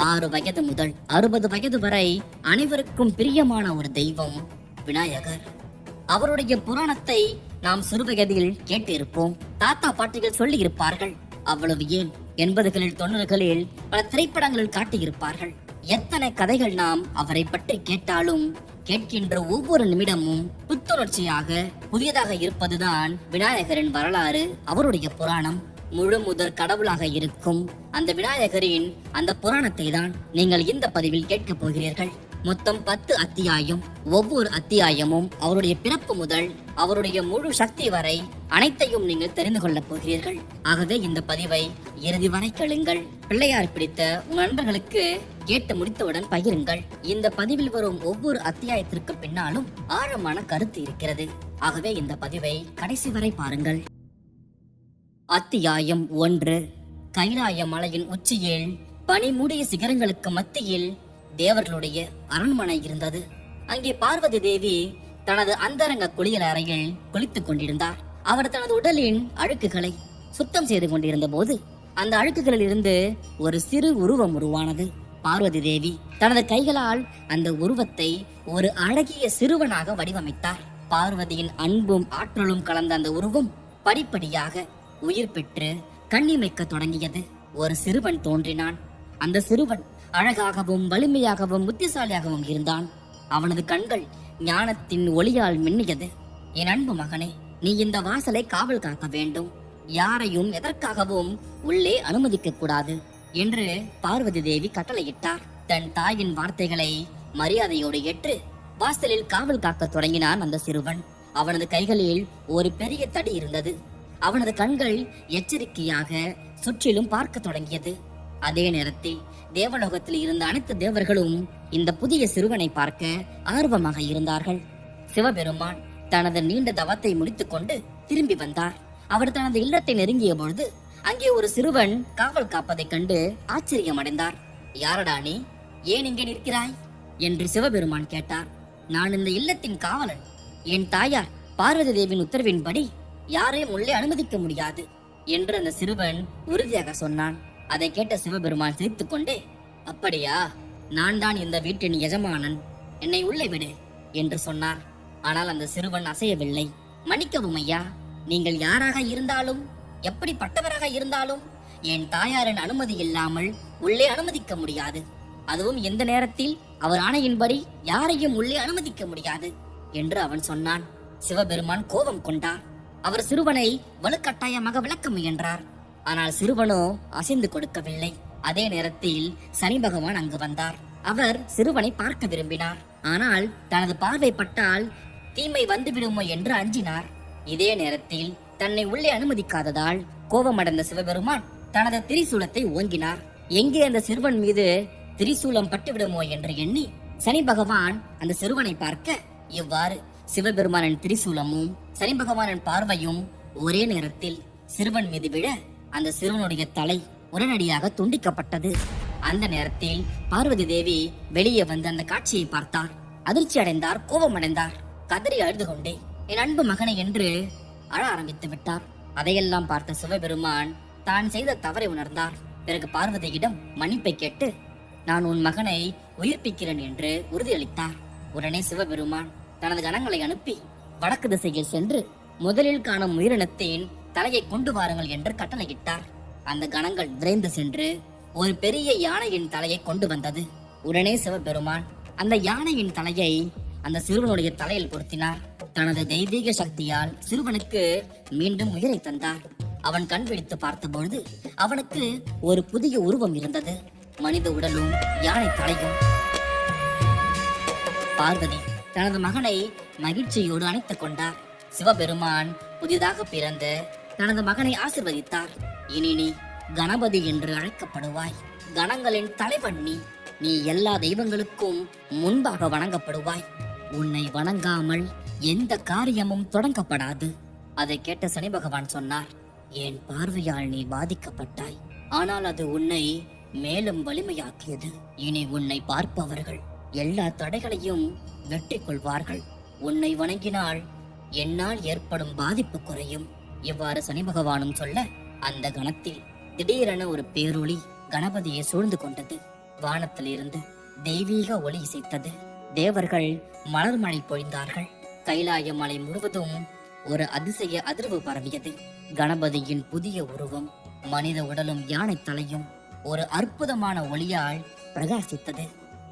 6 வயது முதல் 60 வயது வரை அனைவருக்கும் பிரியமான ஒரு தெய்வம் விநாயகர். அவருடைய புராணத்தை நாம் சிறுவயதில் கேட்டிருப்போம். தாத்தா பாட்டிகள் சொல்லி இருப்பார்கள். அவ்வளவு ஏன் 80களில் 90களில் பல திரைப்படங்களில் காட்டியிருப்பார்கள். எத்தனை கதைகள் நாம் அவரை பற்றி கேட்டாலும் கேட்கின்ற ஒவ்வொரு நிமிடமும் புத்துணர்ச்சியாக புதியதாக இருப்பதுதான் விநாயகரின் வரலாறு, அவருடைய புராணம். முழு முதற் கடவுளாக இருக்கும் அந்த விநாயகரின் அந்த புராணத்தை தான் நீங்கள் இந்த பதிவில் கேட்கப் போகிறீர்கள். மொத்தம் 10 அத்தியாயம். ஒவ்வொரு அத்தியாயமும் அவருடைய பிறப்பு முதல் அவருடைய முழு சக்தி வரை அனைத்தையும் நீங்கள் தெரிந்து கொள்ளப் போகிறீர்கள். ஆகவே இந்த பதிவை இறுதி வரை கேளுங்கள். பிள்ளையார் பிடித்த உங்கள் நண்பர்களுக்கு கேட்டு முடித்தவுடன் பகிருங்கள். இந்த பதிவில் வரும் ஒவ்வொரு அத்தியாயத்திற்கு பின்னாலும் ஆழமான கருத்து இருக்கிறது. ஆகவே இந்த பதிவை கடைசி வரை பாருங்கள். அத்தியாயம் 1. கைலாய மலையின் உச்சியில் பனிமூடிய சிகரங்களுக்கு மத்தியில் தேவர்களுடைய அரண்மனை இருந்தது. அங்கே பார்வதி தேவி தனது அந்தரங்க குளியல் அறையில் குளித்துக் கொண்டிருந்தார். அவர் தனது உடலின் அழுக்குகளை சுத்தம் செய்து கொண்டிருந்த போது அந்த அழுக்குகளில் இருந்து ஒரு சிறு உருவம் உருவானது. பார்வதி தேவி தனது கைகளால் அந்த உருவத்தை ஒரு அழகிய சிறுவனாக வடிவமைத்தார். பார்வதியின் அன்பும் ஆற்றலும் கலந்த அந்த உருவம் படிப்படியாக உயிர் பெற்று கண்ணிமைக்க தொடங்கியது. ஒரு சிறுவன் தோன்றினான். அந்த சிறுவன் அழகாகவும் வலிமையாகவும் புத்திசாலியாகவும் இருந்தான். அவனது கண்கள் ஞானத்தின் ஒளியால் மின்னியது. என் அன்பு மகனே, நீ இந்த வாசலை காவல் காக்க வேண்டும். யாரையும் எதற்காகவும் உள்ளே அனுமதிக்க கூடாது என்று பார்வதி தேவி கட்டளையிட்டார். தன் தாயின் வார்த்தைகளை மரியாதையோடு ஏற்று வாசலில் காவல் காக்க தொடங்கினான் அந்த சிறுவன். அவனது கைகளில் ஒரு பெரிய தடி இருந்தது. அவனது கண்கள் எச்சரிக்கையாக சுற்றிலும் பார்க்க தொடங்கியது. அதே நேரத்தில் தேவலோகத்தில் இருந்த அனைத்து தேவர்களும் இந்த புதிய சிறுவனை பார்க்க ஆர்வமாக இருந்தார்கள். சிவபெருமான் தனது நீண்ட தவத்தை முடித்துக் கொண்டு திரும்பி வந்தார். அவர் தனது இல்லத்தை நெருங்கிய பொழுது அங்கே ஒரு சிறுவன் காவல் காப்பதைக் கண்டு ஆச்சரியம் அடைந்தார். யாரடா நீ? ஏன் இங்கே நிற்கிறாய் என்று சிவபெருமான் கேட்டார். நான் இந்த இல்லத்தின் காவலன். என் தாயார் பார்வதி தேவியின் உத்தரவின்படி யாரையும் உள்ளே அனுமதிக்க முடியாது என்று அந்த சிறுவன் உறுதியாக சொன்னான். அதை கேட்ட சிவபெருமான் சிரித்துக் கொண்டே, அப்படியா? நான் தான் இந்த வீட்டின் எஜமானன், என்னை உள்ளே விடு என்று சொன்னார். ஆனால் அந்த சிறுவன் அசையவில்லை. மன்னிக்கவும் ஐயா, நீங்கள் யாராக இருந்தாலும் எப்படிப்பட்டவராக இருந்தாலும் என் தாயாரின் அனுமதி இல்லாமல் உள்ளே அனுமதிக்க முடியாது. அதுவும் எந்த நேரத்தில் அவர் ஆணையின்படி யாரையும் உள்ளே அனுமதிக்க முடியாது என்று அவன் சொன்னான். சிவபெருமான் கோபம் கொண்டார். அவர் சிறுவனை வலுக்கட்டாயமாக விளக்க முயன்றார். ஆனால் சிறுவனோ அசைந்து கொடுக்கவில்லை. அதே நேரத்தில் சனி பகவான் அங்கு வந்தார். அவர் சிறுவனை பார்க்க விரும்பினார். ஆனால் தனது பார்வை பட்டால் தீமை வந்துவிடுமோ என்று அஞ்சினார். இதே நேரத்தில் தன்னை உள்ளே அனுமதிக்காததால் கோபமடைந்த சிவபெருமான் தனது திரிசூலத்தை ஓங்கினார். எங்கே அந்த சிறுவன் மீது திரிசூலம் பட்டுவிடுமோ என்று எண்ணி சனி பகவான் அந்த சிறுவனை பார்க்க, இவ்வாறு சிவபெருமானின் திரிசூலமும் சனி பகவானின் பார்வையும் ஒரே நேரத்தில் சிறுவன் மீது விழ அந்த சிறுவனுடைய தலை உடனடியாக துண்டிக்கப்பட்டது. அந்த நேரத்தில் பார்வதி தேவி வெளியே வந்து அந்த காட்சியை பார்த்தார். அதிர்ச்சி அடைந்தார், கோபமடைந்தார். கதறி அழுது கொண்டே என் அன்பு மகனை என்று அழ ஆரம்பித்து விட்டார். அதையெல்லாம் பார்த்த சிவபெருமான் தான் செய்த தவறை உணர்ந்தார். பிறகு பார்வதியிடம் மன்னிப்பை கேட்டு நான் உன் மகனை உயிர்ப்பிக்கிறேன் என்று உறுதியளித்தார். உடனே சிவபெருமான் தனது கணங்களை அனுப்பி வடக்கு திசையில் சென்று முதலில் காணும் உயிரினத்தின் தலையை கொண்டு வாருங்கள் என்று கட்டளையிட்டார். அந்த கணங்கள் விரைந்து சென்று ஒரு பெரிய யானையின் தலையை கொண்டு வந்தது. உடனே சிவபெருமான் அந்த யானையின் தலையை அந்த சிறுவனுடைய தலையில் பொருத்தினார். தனது தெய்வீக சக்தியால் சிறுவனுக்கு மீண்டும் உயிரை தந்தார். அவன் கண் விழித்து பார்த்தபொழுது அவனுக்கு ஒரு புதிய உருவம் இருந்தது. மனித உடலும் யானை தலையும். பார்வதி தனது மகனை மகிழ்ச்சியோடு அணைத்துக் கொண்டார். சிவபெருமான் புதிதாக பிறந்த தனது மகனை ஆசிர்வதித்தார். இனி நீ கணபதி என்று அழைக்கப்படுவாய். கணங்களின் தலைவன் நீ எல்லா தெய்வங்களுக்கும் முன்பாக வணங்கப்படுவாய். உன்னை வணங்காமல் எந்த காரியமும் தொடங்கப்படாது. அதை கேட்ட சனி பகவான் சொன்னார், என் பார்வையால் நீ பாதிக்கப்பட்டாய். ஆனால் அது உன்னை மேலும் வலிமையாக்கியது. இனி உன்னை பார்ப்பவர்கள் எல்லா தடைகளையும் வெற்றி கொள்வார்கள். உன்னை வணங்கினால் என்னால் ஏற்படும் பாதிப்பு குறையும். இவ்வாறு சனி பகவானும் சொல்ல அந்த கணத்தில் திடீரென ஒரு பேரொளி கணபதியை சூழ்ந்து கொண்டது. வானத்திலிருந்து தெய்வீக ஒளி இசைத்தது. தேவர்கள் மலர் மழை பொழிந்தார்கள். கைலாய மலை முழுவதும் ஒரு அதிசய அதிர்வு பரவியது. கணபதியின் புதிய உருவம், மனித உடலும் யானை தலையும் ஒரு அற்புதமான ஒளியால் பிரகாசித்தது.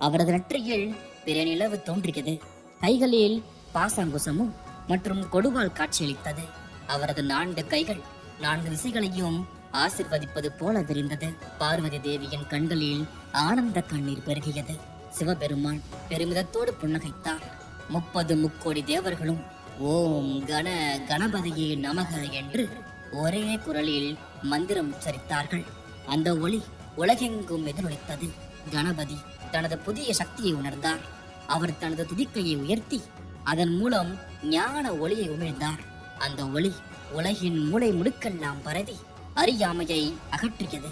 அவரது நெற்றியில் பிற நிலவு தோன்றியது. கைகளில் பாசாங்குசமும் மற்றும் கொடுவால் காட்சியளித்தது. அவரது 4 கைகள் 4 திசைகளையும் ஆசிர்வதிப்பது போல விரிந்தது. பார்வதி தேவியின் கண்களில் ஆனந்த கண்ணீர் பெருகியது. சிவபெருமான் பெருமிதத்தோடு புன்னகைத்தார். 30 முக்கோடி தேவர்களும் ஓம் கண கணபதியே நமக என்று ஒரே குரலில் மந்திரம் உச்சரித்தார்கள். அந்த ஒளி உலகெங்கும் எதிரொலித்தது. கணபதி தனது புதிய சக்தியை உணர்ந்தார். அவர் தனது துதிக்கையை உயர்த்தி அதன் மூலம் ஞான ஒளியை உமிழ்ந்தார். அந்த ஒளி உலகின் மூளை முடுக்கெல்லாம் பரவி அறியாமையை அகற்றியது.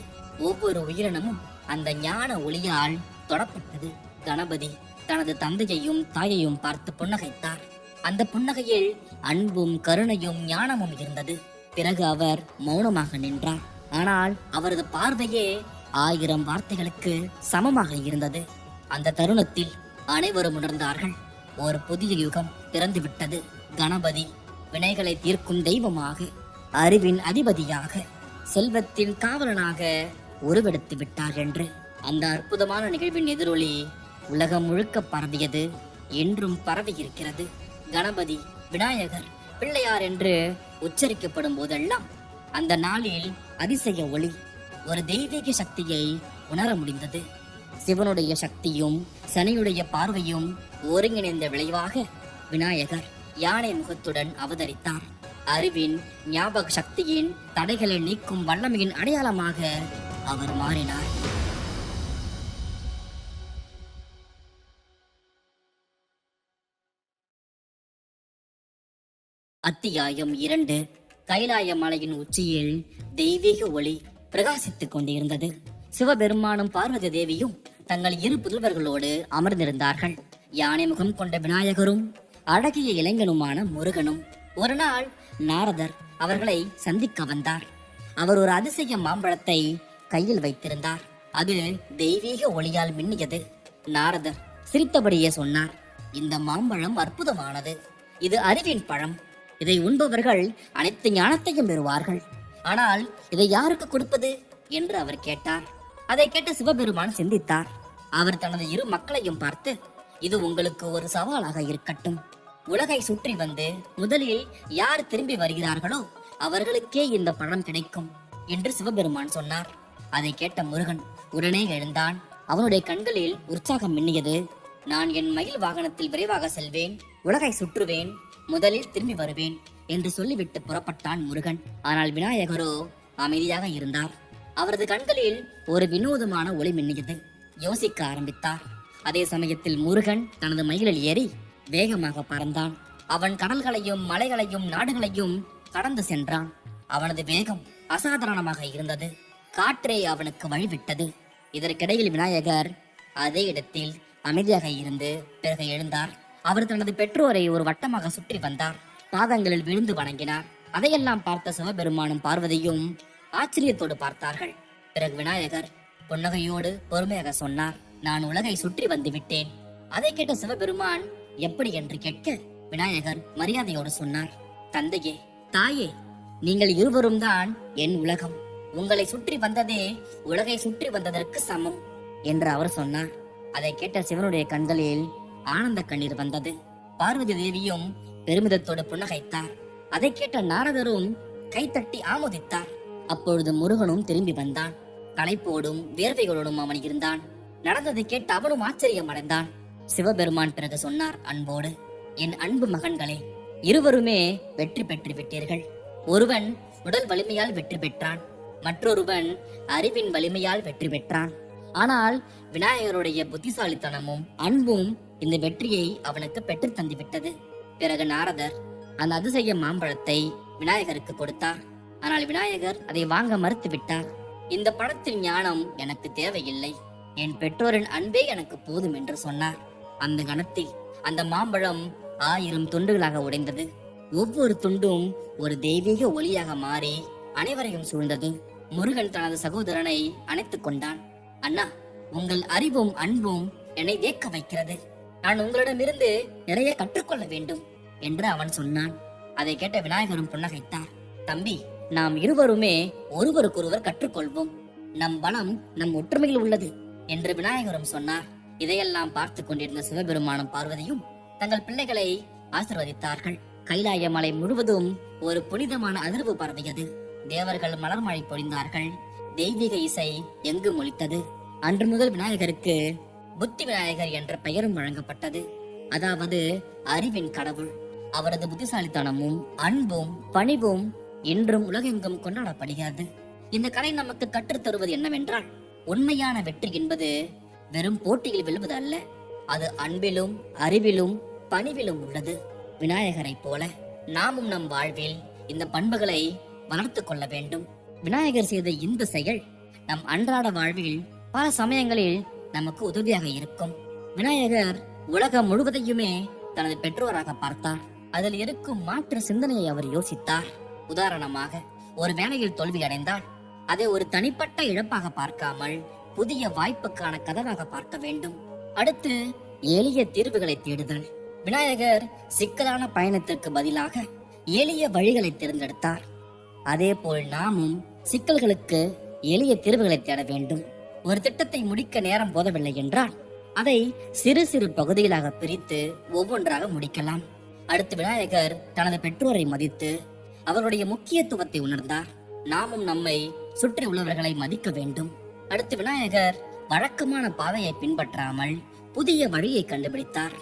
ஒவ்வொரு உயிரினமும் அந்த ஞான ஒளியால் தொடப்பட்டது. கணபதி தனது தந்தையையும் தாயையும் பார்த்து புன்னகைத்தார். அந்த புன்னகையில் அன்பும் கருணையும் ஞானமும் இருந்தது. பிறகு அவர் மௌனமாக நின்றார். ஆனால் அவரது பார்வையே 1000 வார்த்தைகளுக்கு சமமாக இருந்தது. அந்த தருணத்தில் அனைவரும் உணர்ந்தார்கள், ஒரு புதிய யுகம் பிறந்துவிட்டது. கணபதி வினைகளை தீர்க்கும் தெய்வமாக, அறிவின் அதிபதியாக, செல்வத்தின் காவலனாக உருவெடுத்து விட்டார் என்று. அந்த அற்புதமான நிகழ்வின் எதிரொலி உலகம் முழுக்க பரவியது, என்றும் பரவி இருக்கிறது. கணபதி, விநாயகர், பிள்ளையார் என்று உச்சரிக்கப்படும் போதெல்லாம் அந்த நாளில் அதிசய ஒளி, ஒரு தெய்வீக சக்தியை உணர முடிந்தது. சிவனுடைய சக்தியும் சனியுடைய பார்வையும் ஒருங்கிணைந்த விளைவாக விநாயகர் யானை முகத்துடன் அவதரித்தார். அறிவின், ஞாபக சக்தியின் தடைகளை நீக்கும் வல்லமையின் அடையாளமாக அவர் மாறினார். அத்தியாயம் 2. கைலாய மலையின் உச்சியில் தெய்வீக ஒளி பிரகாசித்துக் கொண்டிருந்தது. சிவபெருமானும் பார்வதி தேவியும் தங்கள் 2 புதல்வர்களோடு அமர்ந்திருந்தார்கள். யானை முகம் கொண்ட விநாயகரும் அழகிய இளைஞனுமான முருகனும். ஒரு நாள் நாரதர் அவர்களை சந்திக்க வந்தார். அவர் ஒரு அதிசய மாம்பழத்தை கையில் வைத்திருந்தார். அது தெய்வீக ஒளியால் மின்னியது. நாரதர் சிரித்தபடியே சொன்னார், இந்த மாம்பழம் அற்புதமானது. இது அறிவின் பழம். இதை உண்பவர்கள் அனைத்து ஞானத்தையும் பெறுவார்கள். ஆனால் இதை யாருக்கு கொடுப்பது என்று அவர் கேட்டார். அதை கேட்ட சிவபெருமான் சிந்தித்தார். அவர் தனது 2 மக்களையும் பார்த்து, இது உங்களுக்கு ஒரு சவாலாக இருக்கட்டும். உலகை சுற்றி வந்து முதலில் யார் திரும்பி வருகிறார்களோ அவர்களுக்கே இந்த பழம் கிடைக்கும் என்று சிவபெருமான் சொன்னார். அதை கேட்ட முருகன் உடனே எழுந்தான். அவனுடைய கண்களில் உற்சாகம் மின்னியது. நான் என் மயில் வாகனத்தில் விரைவாக செல்வேன், உலகை சுற்றுவேன், முதலில் திரும்பி வருவேன் என்று சொல்லிவிட்டு புறப்பட்டான் முருகன். ஆனால் விநாயகரோ அமைதியாக இருந்தார். அவரது கண்களில் ஒரு வினோதமான ஒளி மின்னியது. யோசிக்க ஆரம்பித்தார். அதே சமயத்தில் முருகன் தனது மயிலில் ஏறி வேகமாக பறந்தான். அவன் கடல்களையும் மலைகளையும் நாடுகளையும் கடந்து சென்றான். அவனது வேகம் அசாதாரணமாக இருந்தது. காற்றே அவனுக்கு வழிவிட்டது. இதற்கிடையில் விநாயகர் அதே இடத்தில் அமைதியாக இருந்து பிறகு எழுந்தார். அவர் தனது பெற்றோரை ஒரு வட்டமாக சுற்றி வந்தார். பாதங்களில் விழுந்து வணங்கினார். அதையெல்லாம் பார்த்த சிவபெருமானும் பார்வதியும் ஆச்சரியத்தோடு பார்த்தார்கள். பிறகு விநாயகர் புன்னகையோடு பொறுமையாக சொன்னார், நான் உலகை சுற்றி வந்து விட்டேன். அதை கேட்ட சிவபெருமான் எப்படி என்று கேட்க விநாயகர் மரியாதையோடு சொன்னார், தந்தையே, தாயே, நீங்கள் இருவரும் தான் என் உலகம். உங்களை சுற்றி வந்ததே உலகை சுற்றி வந்ததற்கு சமம் என்று அவர் சொன்னார். அதை கேட்ட சிவனுடைய கண்களில் ஆனந்த கண்ணீர் வந்தது. பார்வதி தேவியும் பெருமிதத்தோடு புன்னகைத்தார். அதை கேட்ட நாரதரும் கைத்தட்டி ஆமோதித்தார். அப்பொழுது முருகனும் திரும்பி வந்தான். களைப்போடும் வேர்வைகளோடும் அவன் இருந்தான். நடந்ததை கேட்டு அவனும் ஆச்சரியம் அடைந்தான். சிவபெருமான் பிறகு சொன்னார் அன்போடு, என் அன்பு மகன்களே, இருவருமே வெற்றி பெற்று விட்டீர்கள். ஒருவன் உடல் வலிமையால் வெற்றி பெற்றான், மற்றொருவன் அறிவின் வலிமையால் வெற்றி பெற்றான். ஆனால் விநாயகருடைய புத்திசாலித்தனமும் அன்பும் இந்த வெற்றியை அவனுக்கு பெற்று தந்துவிட்டது. பிறகு நாரதர் அந்த அதிசய மாம்பழத்தை விநாயகருக்கு கொடுத்தார். ஆனால் விநாயகர் அதை வாங்க மறுத்து விட்டார். இந்த பழத்தின் ஞானம் எனக்கு தேவையில்லை, என் பெற்றோரின் அன்பே எனக்கு போதும் என்று சொன்னார். அந்த கணத்தில் அந்த மாம்பழம் 1000 துண்டுகளாக உடைந்தது. ஒவ்வொரு துண்டும் ஒரு தெய்வீக ஒளியாக மாறி அனைவரையும் சூழ்ந்தது. முருகன் தனது சகோதரனை அணைத்துக் கொண்டான். அண்ணா, உங்கள் அறிவும் அன்பும் என்னை வியக்க வைக்கிறது. நான் உங்களிடமிருந்து நிறைய கற்றுக்கொள்ள வேண்டும் என்று அவன் சொன்னான். அதை கேட்ட விநாயகரும் புன்னகைத்தார். தம்பி, நாம் இருவருமே ஒருவருக்கொருவர் கற்றுக்கொள்வோம். நம் பலம் நம் ஒற்றுமையில் உள்ளது என்று விநாயகரும் சொன்னார். இதையெல்லாம் பார்த்து கொண்டிருந்த சிவபெருமானும் பார்வதியும் தங்கள் பிள்ளைகளை ஆசிர்வதித்தார்கள். கைலாய மலை முழுவதும் ஒரு புனிதமான அதிர்வு பரவியது. தேவர்கள் மலர்மழை பொழிந்தார்கள். தெய்வீக இசை எங்கு மொழித்தது. அன்று முதல் விநாயகருக்கு புத்தி விநாயகர் என்ற பெயரும் வழங்கப்பட்டது. அதாவது அறிவின் கடவுள். அவரது புத்திசாலித்தனமும் அன்பும் பணிவும் இன்றும் உலகெங்கும் கொண்டாடப்படுகிறது. இந்த கலை நமக்கு கற்றுத் தருவது என்னவென்றால், உண்மையான வெற்றி என்பது வெறும் போட்டியில் வெல்வது அல்ல, அது அன்பிலும் அறிவிலும் பணிவிலும் உள்ளது. விநாயகரை போல நாமும் நம் வாழ்வில் இந்த பண்புகளை வளர்த்து கொள்ள வேண்டும். விநாயகர் செய்த இந்த செயல் நம் அன்றாட வாழ்வில் பல சமயங்களில் நமக்கு உதவியாக இருக்கும். விநாயகர் உலகம் முழுவதையுமே தனது பெற்றோராக பார்த்தார். அதில் இருக்கும் மாற்று சிந்தனையை அவர் யோசித்தார். உதாரணமாக, ஒரு வேலையில் தோல்வி அடைந்தால் அதை ஒரு தனிப்பட்ட இழப்பாக பார்க்காமல் புதிய வாய்ப்புக்கான கதவாக பார்க்க வேண்டும். அடுத்து எளிய தீர்வுகளை தேடுதல். விநாயகர் சிக்கலான பயணத்திற்கு பதிலாக எளிய வழிகளை தேர்ந்தெடுத்தார். அதே போல் நாமும் சிக்கல்களுக்கு எளிய தீர்வுகளை தேட வேண்டும். ஒரு திட்டத்தை முடிக்க நேரம் போதவில்லை என்றால் அதை சிறு சிறு பகுதிகளாக பிரித்து ஒவ்வொன்றாக முடிக்கலாம். அடுத்து விநாயகர் தனது பெற்றோரை மதித்து அவருடைய முக்கியத்துவத்தை உணர்ந்தார். நாமும் நம்மை சுற்றி உள்ளவர்களை மதிக்க வேண்டும். அடுத்து விநாயகர் வழக்கமான பாதையை பின்பற்றாமல் புதிய வழியை கண்டுபிடித்தார்.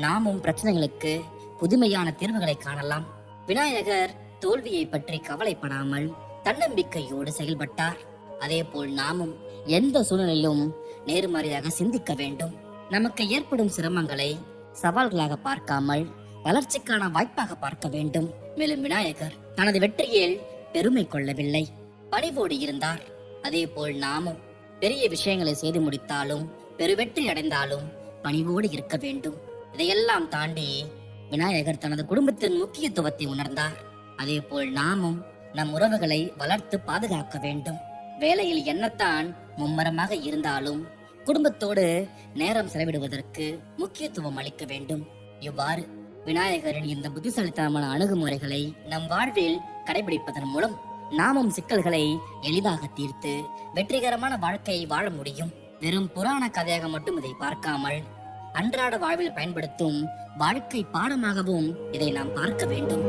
நாமும் பிரச்சனைகளுக்கு புதுமையான தீர்வுகளை காணலாம். விநாயகர் தோல்வியை பற்றி கவலைப்படாமல் தன்னம்பிக்கையோடு செயல்பட்டார். அதே போல் நாமும் எந்த சூழ்நிலையிலும் நேர்மறையாக சிந்திக்க வேண்டும். நமக்கு ஏற்படும் சிரமங்களை சவால்களாக பார்க்காமல் வளர்ச்சிக்கான வாய்ப்பாக பார்க்க வேண்டும். மேலும் விநாயகர் தனது வெற்றியில் பெருமை கொள்ளவில்லை, பணிவோடு இருந்தார். அதே போல் நாமும் பெரிய விஷயங்களை செய்து முடித்தாலும் பெருவெற்றி அடைந்தாலும் பணிவோடு இருக்க வேண்டும். இதையெல்லாம் தாண்டி விநாயகர் தனது குடும்பத்தின் முக்கியத்துவத்தை உணர்ந்தார். அதே போல் நாமும் நம் உறவுகளை வளர்த்து பாதுகாக்க வேண்டும். வேலையில் என்னத்தான் மும்மரமாக இருந்தாலும் குடும்பத்தோடு நேரம் செலவிடுவதற்கு முக்கியத்துவம் அளிக்க வேண்டும். இவ்வாறு விநாயகரின் இந்த புத்திசாலித்தனமான அணுகுமுறைகளை நம் வாழ்வில் கடைபிடிப்பதன் மூலம் நாமும் சிக்கல்களை எளிதாக தீர்த்து வெற்றிகரமான வாழ்க்கையை வாழ முடியும். வெறும் புராண கதையாக மட்டும் இதை பார்க்காமல் அன்றாட வாழ்வில் பயன்படுத்தும் வாழ்க்கை பாடமாகவும் இதை நாம் பார்க்க வேண்டும்.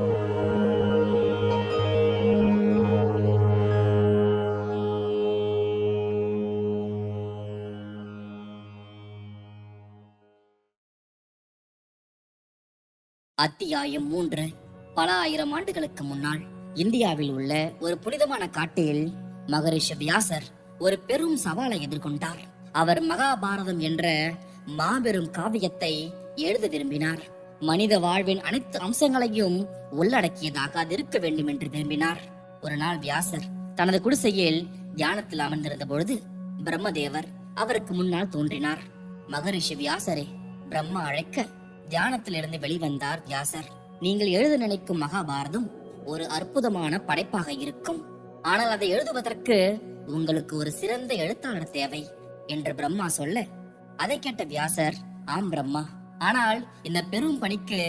அத்தியாயம் 3. பல ஆயிரம் ஆண்டுகளுக்கு முன்னால் இந்தியாவில் உள்ள ஒரு புனிதமான காட்டில் மகரிஷி வியாசர் ஒரு பெரும் சவாலை எதிர்கொண்டார். அவர் மகாபாரதம் என்ற மாபெரும் காவியத்தை எழுத விரும்பினார். மனித வாழ்வின் அனைத்து அம்சங்களையும் உள்ளடக்கியதாக அது இருக்க வேண்டும் என்று விரும்பினார். ஒரு நாள் வியாசர் தனது குடிசையில் தியானத்தில் அமர்ந்திருந்த பொழுது பிரம்மதேவர் அவருக்கு முன்னால் தோன்றினார். மகரிஷி வியாசரே, பிரம்மா அழைக்க தியானத்திலிருந்து வெளிவந்தார் வியாசர். நீங்கள் எழுத நினைக்கும் மகாபாரதம் ஒரு அற்புதமான படைப்பாக இருக்கும். ஆனால் அதை எழுதுவதற்கு உங்களுக்கு ஒரு சிறந்த எழுத்தாளர் தேவை என்று பிரம்மா சொல்ல, அதை கேட்ட வியாசர், ஆம் பிரம்மா, ஆனால் இந்த பெரும் பணிக்கு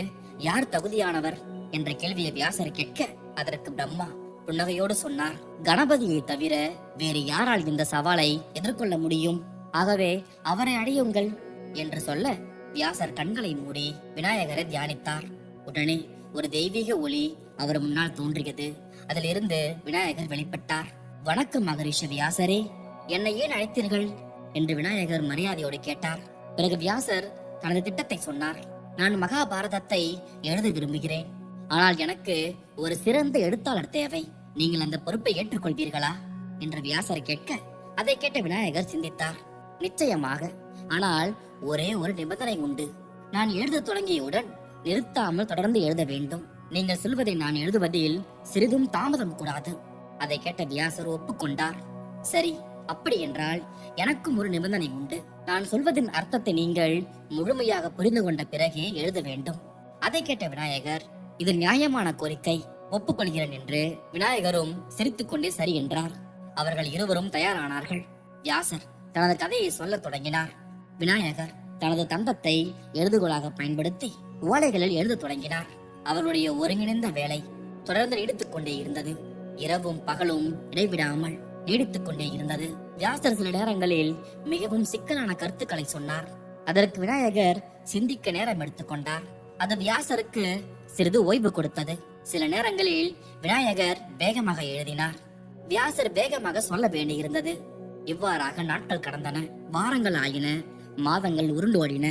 யார் தகுதியானவர் என்ற கேள்வியை வியாசர் கேட்க, அதற்கு பிரம்மா புன்னகையோடு சொன்னார், கணபதியை தவிர வேறு யாரால் இந்த சவாலை எதிர்கொள்ள முடியும்? ஆகவே அவரை அடையுங்கள் என்று சொல்ல வியாசர் கண்களை மூடி விநாயகரை தியானித்தார். உடனே ஒரு தெய்வீக ஒளி அவர் முன்னால் தோன்றியது. அதிலிருந்து விநாயகர் வெளிப்பட்டார். வணக்கம் மகரிஷி வியாசரே, என்னை ஏன் அழைத்தீர்கள் என்று விநாயகர் மரியாதையோடு கேட்டார். பிறகு வியாசர் தனது திட்டத்தை சொன்னார். நான் மகாபாரதத்தை எழுத விரும்புகிறேன். ஆனால் எனக்கு ஒரு சிறந்த எழுத்தாளர் தேவை. நீங்கள் அந்த பொறுப்பை ஏற்றுக்கொள்வீர்களா என்று வியாசர் கேட்க, அதை கேட்ட விநாயகர் சிந்தித்தார். நிச்சயமாக, ஆனால் ஒரே ஒரு நிபந்தனை உண்டு. நான் எழுத தொடங்கியவுடன் நிறுத்தாமல் தொடர்ந்து எழுத வேண்டும். நீங்கள் சொல்வதை நான் எழுதுவதில் சிறிதும் தாமதம் கூடாது. அதை கேட்ட வியாசர் ஒப்புக்கொண்டார். சரி, அப்படி என்றால் எனக்கும் ஒரு நிபந்தனை உண்டு. நான் சொல்வதின் அர்த்தத்தை நீங்கள் முழுமையாக புரிந்து கொண்ட பிறகே எழுத வேண்டும். அதை கேட்ட விநாயகர், இது நியாயமான கோரிக்கை, ஒப்புக்கொள்கிறேன் என்று விநாயகரும் சிரித்துக் கொண்டே சரி என்றார். அவர்கள் இருவரும் தயாரானார்கள். வியாசர் தனது கதையை சொல்லத் தொடங்கினார். விநாயகர் தனது தந்தத்தை எழுதுகோலாக பயன்படுத்தி ஓலைகளில் எழுத தொடங்கினார். அவருடைய ஒருங்கிணைந்த வேலை தொடர்ந்து நீடித்துக் கொண்டே இருந்தது. இரவும் பகலும் இடைவிடாமல் நீடித்துக் கொண்டே இருந்தது. வியாசர் சில நேரங்களில் மிகவும் சிக்கலான கருத்துக்களை சொன்னார். அதற்கு விநாயகர் சிந்திக்க நேரம் எடுத்துக்கொண்டார். அது வியாசருக்கு சிறிது ஓய்வு கொடுத்தது. சில நேரங்களில் விநாயகர் வேகமாக எழுதினார். வியாசர் வேகமாக சொல்ல வேண்டியிருந்தது. இவ்வாறாக நாட்கள் கடந்தன, வாரங்கள் ஆயின, மாதங்கள் உருண்டோடின.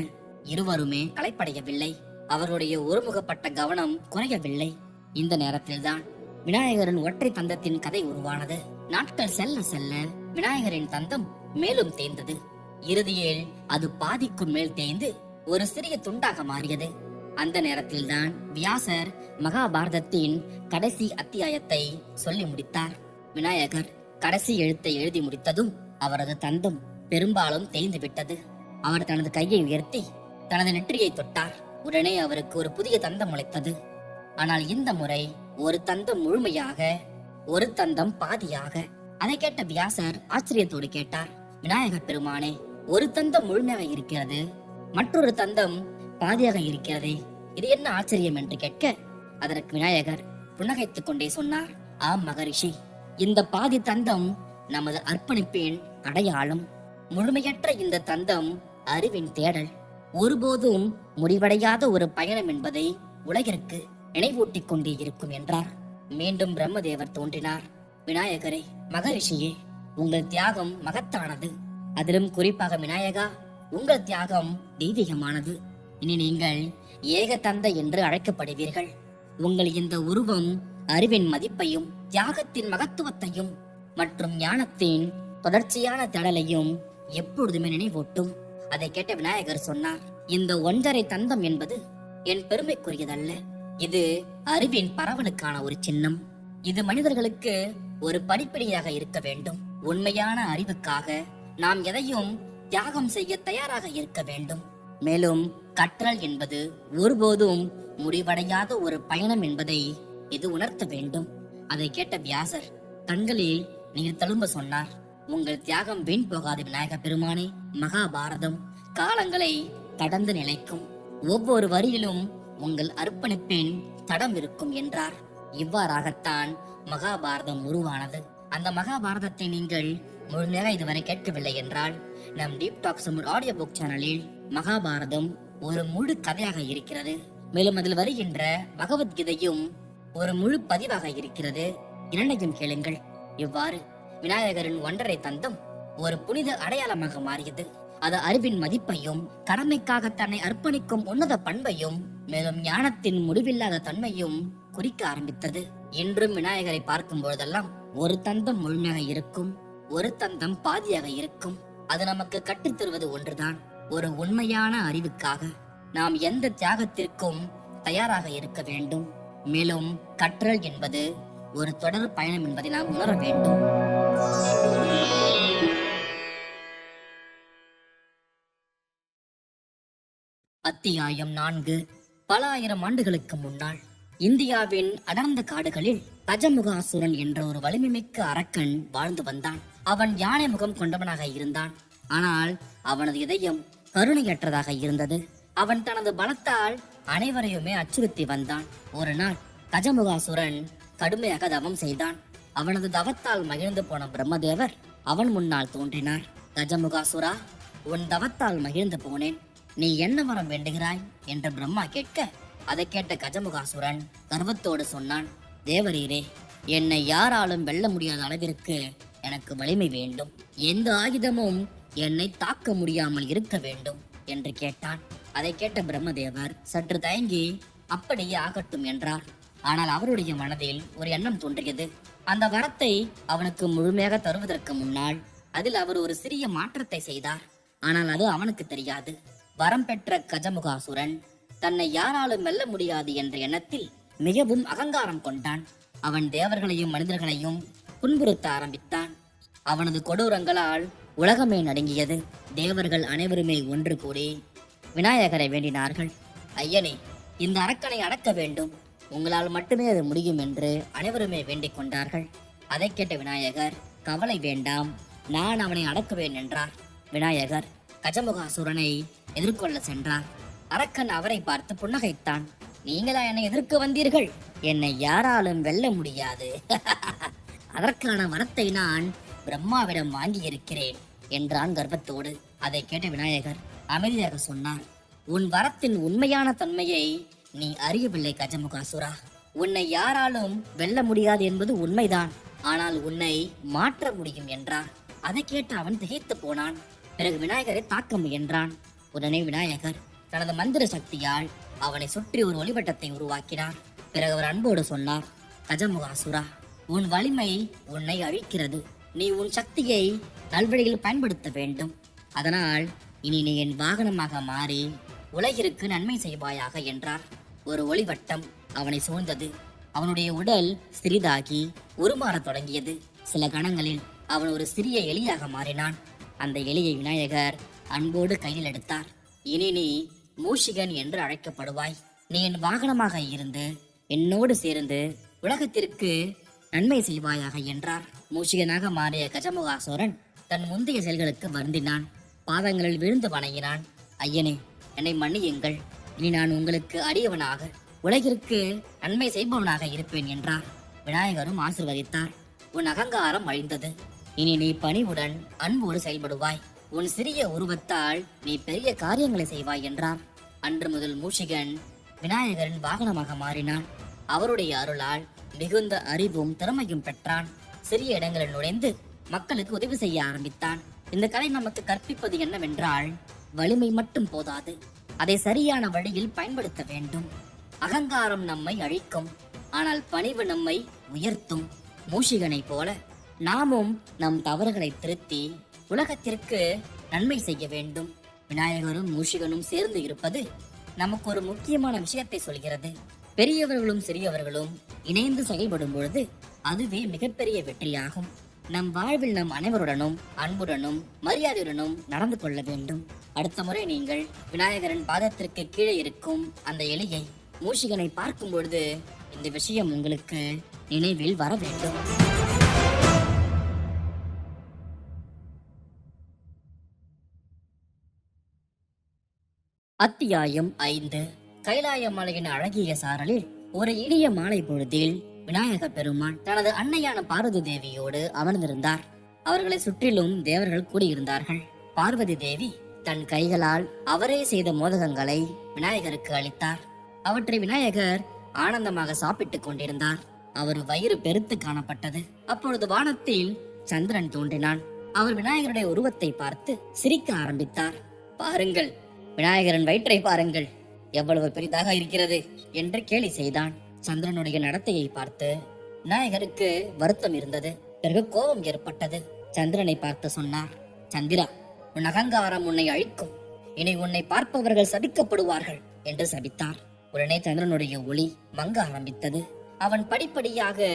இருவருமே களைப்படையவில்லை. அவருடைய ஒருமுகப்பட்ட கவனம் குறையவில்லை. இந்த நேரத்தில்தான் விநாயகரின் ஒற்றை தந்தத்தின் கதை உருவானது. நாட்கள் செல்ல செல்ல விநாயகரின் தந்தம் மேலும் தேய்ந்தது. இறுதியில் அது பாதிக்கும் மேல் தேய்ந்து ஒரு சிறிய துண்டாக மாறியது. அந்த நேரத்தில்தான் வியாசர் மகாபாரதத்தின் கடைசி அத்தியாயத்தை சொல்லி முடித்தார். விநாயகர் கடைசி எழுத்தை எழுதி முடித்ததும் அவரது தந்தம் பெரும்பாலும் தேய்ந்து விட்டது. அவர் தனது கையை உயர்த்தி தனது நெற்றியை தொட்டார். உடனே அவருக்கு ஒரு புதிய தந்தம் முளைத்தது. ஆனால் இந்த முறை ஒரு தந்தம் முழுமையாக, ஒரு தந்தம் பாதியாக. அதை கேட்ட வியாசர் ஆச்சரியத்தோடு கேட்டார், விநாயகர் பெருமானே, ஒரு தந்தம் முழுமையாக இருக்கிறது, மற்றொரு தந்தம் பாதியாக இருக்கிறதே, இது என்ன ஆச்சரியம் என்று கேட்க, அதற்கு விநாயகர் புன்னகைத்துக் கொண்டே சொன்னார், ஆம் மகரிஷி, இந்த பாதி தந்தம் நமது அர்ப்பணிப்பின் அடையாளம். முழுமையற்ற இந்த தந்தம் அறிவின் தேடல், ஒருபோதும் முடிவடையாத ஒரு பயணம் என்பதை உலகிற்கு நினைவூட்டிக் கொண்டே இருக்கும் என்றார். மீண்டும் பிரம்மதேவர் தோன்றினார். விநாயகரே, மகரிஷியே, உங்கள் தியாகம் மகத்தானது. அதிலும் குறிப்பாக விநாயகா, உங்கள் தியாகம் தெய்வீகமானது. இனி நீங்கள் ஏக தந்தை என்று அழைக்கப்படுவீர்கள். உங்கள் இந்த உருவம் அறிவின் மதிப்பையும் தியாகத்தின் மகத்துவத்தையும் மற்றும் ஞானத்தின் தொடர்ச்சியான தேடலையும் எப்பொழுதுமே நினைவூட்டும். அதை கேட்ட விநாயகர் சொன்னார், இந்த 1.5 தந்தம் என்பது என் பெருமைக்குரியதல்ல. இது அறிவின் பரவலுக்கான ஒரு சின்னம். இது மனிதர்களுக்கு ஒரு படிப்படியாக இருக்க வேண்டும். உண்மையான அறிவுக்காக நாம் எதையும் தியாகம் செய்ய தயாராக இருக்க வேண்டும். மேலும் கற்றல் என்பது ஒருபோதும் முடிவடையாத ஒரு பயணம் என்பதை இது உணர்த்த வேண்டும். அதை கேட்ட வியாசர் கண்களில் நீர் தழும்ப சொன்னார், உங்கள் தியாகம் வீண் போகாது விநாயக பெருமானே. மகாபாரதம் காலங்களை கடந்து நிலைக்கும். ஒவ்வொரு வரியிலும் உங்கள் அர்ப்பணிப்பின் தடம் இருக்கும் என்றார். இவ்வாறாகத்தான் மகாபாரதம் உருவானது. அந்த மகாபாரதத்தை நீங்கள் முழுமையாக இதுவரை கேட்கவில்லை என்றால் நம் டீப் டாக்ஸ் ஆடியோ புக் சேனலில் மகாபாரதம் ஒரு முழு கதையாக இருக்கிறது. மேலும் அதில் வருகின்ற பகவத்கீதையும் ஒரு முழு பதிவாக இருக்கிறது. இரண்டையும் கேளுங்கள். இவ்வாறு விநாயகரின் 1.5 தந்தம் ஒரு புனித அடையாளமாக மாறியது. அது அறிவின் மதிப்பையும் கடமைக்காக தன்னை அர்ப்பணிக்கும் உன்னத பண்பையும் மேலும் ஞானத்தின் முடிவில்லாத தன்மையும் குறிக்க ஆரம்பித்தது. இன்றும் விநாயகரை பார்க்கும் பொழுதெல்லாம் ஒரு தந்தம் முழுமையாக இருக்கும், ஒரு தந்தம் பாதியாக இருக்கும். அது நமக்கு கற்றுத்தருவது ஒன்றுதான், ஒரு உண்மையான அறிவுக்காக நாம் எந்த தியாகத்திற்கும் தயாராக இருக்க வேண்டும். மேலும் கற்றல் என்பது ஒரு தொடர் பயணம் என்பதை நாம் உணர வேண்டும். அத்தியாயம் 4. பல ஆயிரம் ஆண்டுகளுக்கு முன்னால் இந்தியாவின் அடர்ந்த காடுகளில் கஜமுகாசுரன் என்ற ஒரு வலிமைமிக்க அரக்கன் வாழ்ந்து வந்தான். அவன் யானை முகம் கொண்டவனாக இருந்தான். ஆனால் அவனது இதயம் கருணையற்றதாக இருந்தது. அவன் தனது பலத்தால் அனைவரையுமே அச்சுறுத்தி வந்தான். ஒரு நாள் கஜமுகாசுரன் கடுமையாக தவம் செய்தான். அவனது தவத்தால் மகிழ்ந்து போன பிரம்மதேவர் அவன் முன்னால் தோன்றினார். கஜமுகாசுரா, உன் தவத்தால் மகிழ்ந்து போனேன், நீ என்ன வரம் வேண்டுகிறாய் என்று பிரம்மா கேட்க, அதை கேட்ட கஜமுகாசுரன் கர்வத்தோடு சொன்னான், தேவரீரே, என்னை யாராலும் வெல்ல முடியாத அளவிற்கு எனக்கு வலிமை வேண்டும். எந்த ஆயுதமும் என்னை தாக்க முடியாமல் இருக்க வேண்டும் என்று கேட்டான். அதை கேட்ட பிரம்மதேவர் சற்று தயங்கி அப்படியே ஆகட்டும் என்றார். ஆனால் அவருடைய மனதில் ஒரு எண்ணம் தோன்றியது. அந்த வரத்தை அவனுக்கு முழுமையாக தருவதற்கு முன்னால் அதில் அவர் ஒரு சிறிய மாற்றத்தை செய்தார். ஆனால் அது அவனுக்கு தெரியாது. வரம் பெற்ற கஜமுகாசுரன் தன்னை யாராலும் வெல்ல முடியாது என்ற எண்ணத்தில் மிகவும் அகங்காரம் கொண்டான். அவன் தேவர்களையும் மனிதர்களையும் புண்புறுத்த ஆரம்பித்தான். அவனது கொடூரங்களால் உலகமே நடுங்கியது. தேவர்கள் அனைவருமே ஒன்று கூடி விநாயகரை வேண்டினார்கள். ஐயனே, இந்த அரக்கனை அடக்க வேண்டும், உங்களால் மட்டுமே அது முடியும் என்று அனைவருமே வேண்டிக் கொண்டார்கள். அதை கேட்ட விநாயகர், கவலை வேண்டாம், நான் அவனை அடக்குவேன் என்றார். விநாயகர் கஜமுகாசுரனை எதிர்கொள்ள சென்றார். அரக்கன் அவரை பார்த்து புன்னகைத்தான். நீங்களா என்னை எதிர்க்க வந்தீர்கள்? என்னை யாராலும் வெல்ல முடியாது. அதற்கான வரத்தை நான் பிரம்மாவிடம் வாங்கி இருக்கிறேன் என்றான் கர்வத்தோடு. அதை கேட்ட விநாயகர் அமைதியாக சொன்னார், உன் வரத்தின் உண்மையான தன்மையை நீ அறியவில்லை கஜமுகாசுரா. உன்னை யாராலும் வெல்ல முடியாது என்பது உண்மைதான், ஆனால் உன்னை மாற்ற முடியும் என்றார். அதை கேட்டு அவன் திகைத்து போனான். பிறகு விநாயகரை தாக்க முயன்றான். உடனே விநாயகர் தனது மந்திர சக்தியால் அவனை சுற்றி ஒரு ஒளிவட்டத்தை உருவாக்கினார். பிறகு அவர் அன்போடு சொன்னார், கஜமுகாசுரா, உன் வலிமை உன்னை அழிக்கிறது. நீ உன் சக்தியை நல்வழியில் பயன்படுத்த வேண்டும். அதனால் இனி நீ என் வாகனமாக மாறி உலகிற்கு நன்மை செய்வாயாக என்றார். ஒரு ஒளிவட்டம் அவனை சூழ்ந்தது. அவனுடைய உடல் சிறிதாகி உருமாறத் தொடங்கியது. சில கணங்களில் அவன் ஒரு சிறிய எலியாக மாறினான். அந்த எலியை விநாயகர் அன்போடு கையில் எடுத்தார். இனி நீ மூஷிகன் என்று அழைக்கப்படுவாய். நீ என் வாகனமாக இருந்து என்னோடு சேர்ந்து உலகத்திற்கு நன்மை செய்வாயாக என்றார். மூஷிகனாக மாறிய கஜமுகாசுரன் தன் முந்தைய செயல்களுக்கு வருந்தினான். பாதங்களில் விழுந்து வணங்கினான். ஐயனே, என்னை மன்னியுங்கள். இனி நான் உங்களுக்கு அடியவனாக உலகிற்கு நன்மை செய்பவனாக இருப்பேன் என்றார். விநாயகரும் ஆசிர்வதித்தார். உன் அகங்காரம் அழிந்தது. இனி நீ பணிவுடன் அன்போடு செயல்படுவாய். உன் சிறிய உருவத்தால் நீ பெரிய காரியங்களை செய்வாய் என்றார். அன்று முதல் மூஷிகன் விநாயகரின் வாகனமாக மாறினான். அவருடைய அருளால் மிகுந்த அறிவும் திறமையும் பெற்றான். சிறிய இடங்களில் நுழைந்து மக்களுக்கு உதவி செய்ய ஆரம்பித்தான். இந்த கதை நமக்கு கற்பிப்பது என்னவென்றால், வலிமை மட்டும் போதாது, அதை சரியான வழியில் பயன்படுத்த வேண்டும். அகங்காரம் நம்மை அழிக்கும், ஆனால் பணிவு நம்மை உயர்த்தும். மூஷிகனை போல நாமும் நம் தவறுகளை திருத்தி உலகத்திற்கு நன்மை செய்ய வேண்டும். விநாயகரும் மூஷிகனும் சேர்ந்து இருப்பது நமக்கு ஒரு முக்கியமான விஷயத்தை சொல்கிறது. பெரியவர்களும் சிறியவர்களும் இணைந்து செயல்படும் பொழுது அதுவே மிகப்பெரிய வெற்றியாகும். நம் வாழ்வில் நம் அனைவருடனும் அன்புடனும் மரியாதையுடனும் நடந்து கொள்ள வேண்டும். அடுத்த முறை நீங்கள் விநாயகரின் பாதத்திற்கு கீழே இருக்கும் அந்த எலியை மூஷிகனை பார்க்கும் பொழுது இந்த விஷயம் உங்களுக்கு நினைவில் வர வேண்டும். அத்தியாயம் 5. கைலாய மலையின் அழகிய சாரலில் ஒரு இனிய மாலை பொழுதில் விநாயக பெருமான் தனது அன்னையான பார்வதி தேவியோடு அமர்ந்திருந்தார். அவர்களை சுற்றிலும் தேவர்கள் கூடியிருந்தார்கள். பார்வதி தேவி தன் கைகளால் அவரே செய்த மோதகங்களை விநாயகருக்கு அளித்தார். அவற்றை விநாயகர் ஆனந்தமாக சாப்பிட்டுக் கொண்டிருந்தார். அவர் வயிறு பெருத்து காணப்பட்டது. அப்பொழுது வானத்தில் சந்திரன் தோன்றினான். அவர் விநாயகருடைய உருவத்தை பார்த்து சிரிக்க ஆரம்பித்தார். பாருங்கள், விநாயகரின் வயிற்றை பாருங்கள், எவ்வளவு பெரிதாக இருக்கிறது என்று கேலி செய்தான். சந்திரனுடைய நடத்தையை பார்த்து விநாயகருக்கு வருத்தம் இருந்தது. பிறகு கோபம் ஏற்பட்டது. சந்திரனை பார்த்து சொன்னார், சந்திரா, உன் அகங்காரம் உன்னை அழிக்கும். இனி உன்னை பார்ப்பவர்கள் சபிக்கப்படுவார்கள் என்று சபித்தார். உடனே சந்திரனுடைய ஒளி மங்க ஆரம்பித்தது. அவன் படிப்படியாக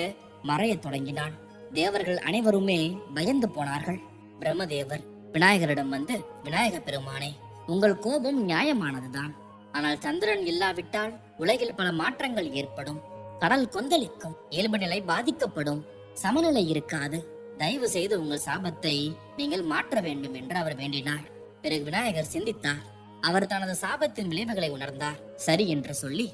மறையத் தொடங்கினான். தேவர்கள் அனைவருமே பயந்து போனார்கள். பிரம்மதேவர் விநாயகரிடம் வந்து, விநாயக பெருமானே, உங்கள் கோபம் நியாயமானதுதான். ஆனால் சந்திரன் இல்லாவிட்டால் உலகில் பல மாற்றங்கள் ஏற்படும். கடல் கொந்தளிக்கும், இயல்பு நிலை பாதிக்கப்படும், சமநிலை இருக்காது. தயவு செய்து உங்கள் சாபத்தை நீங்கள் மாற்ற வேண்டும் என்று அவர் வேண்டினார். பிறகு விநாயகர் சிந்தித்தார். அவர் தனது சாபத்தின் விளைவுகளை உணர்ந்தார். சரி என்று சொல்லி,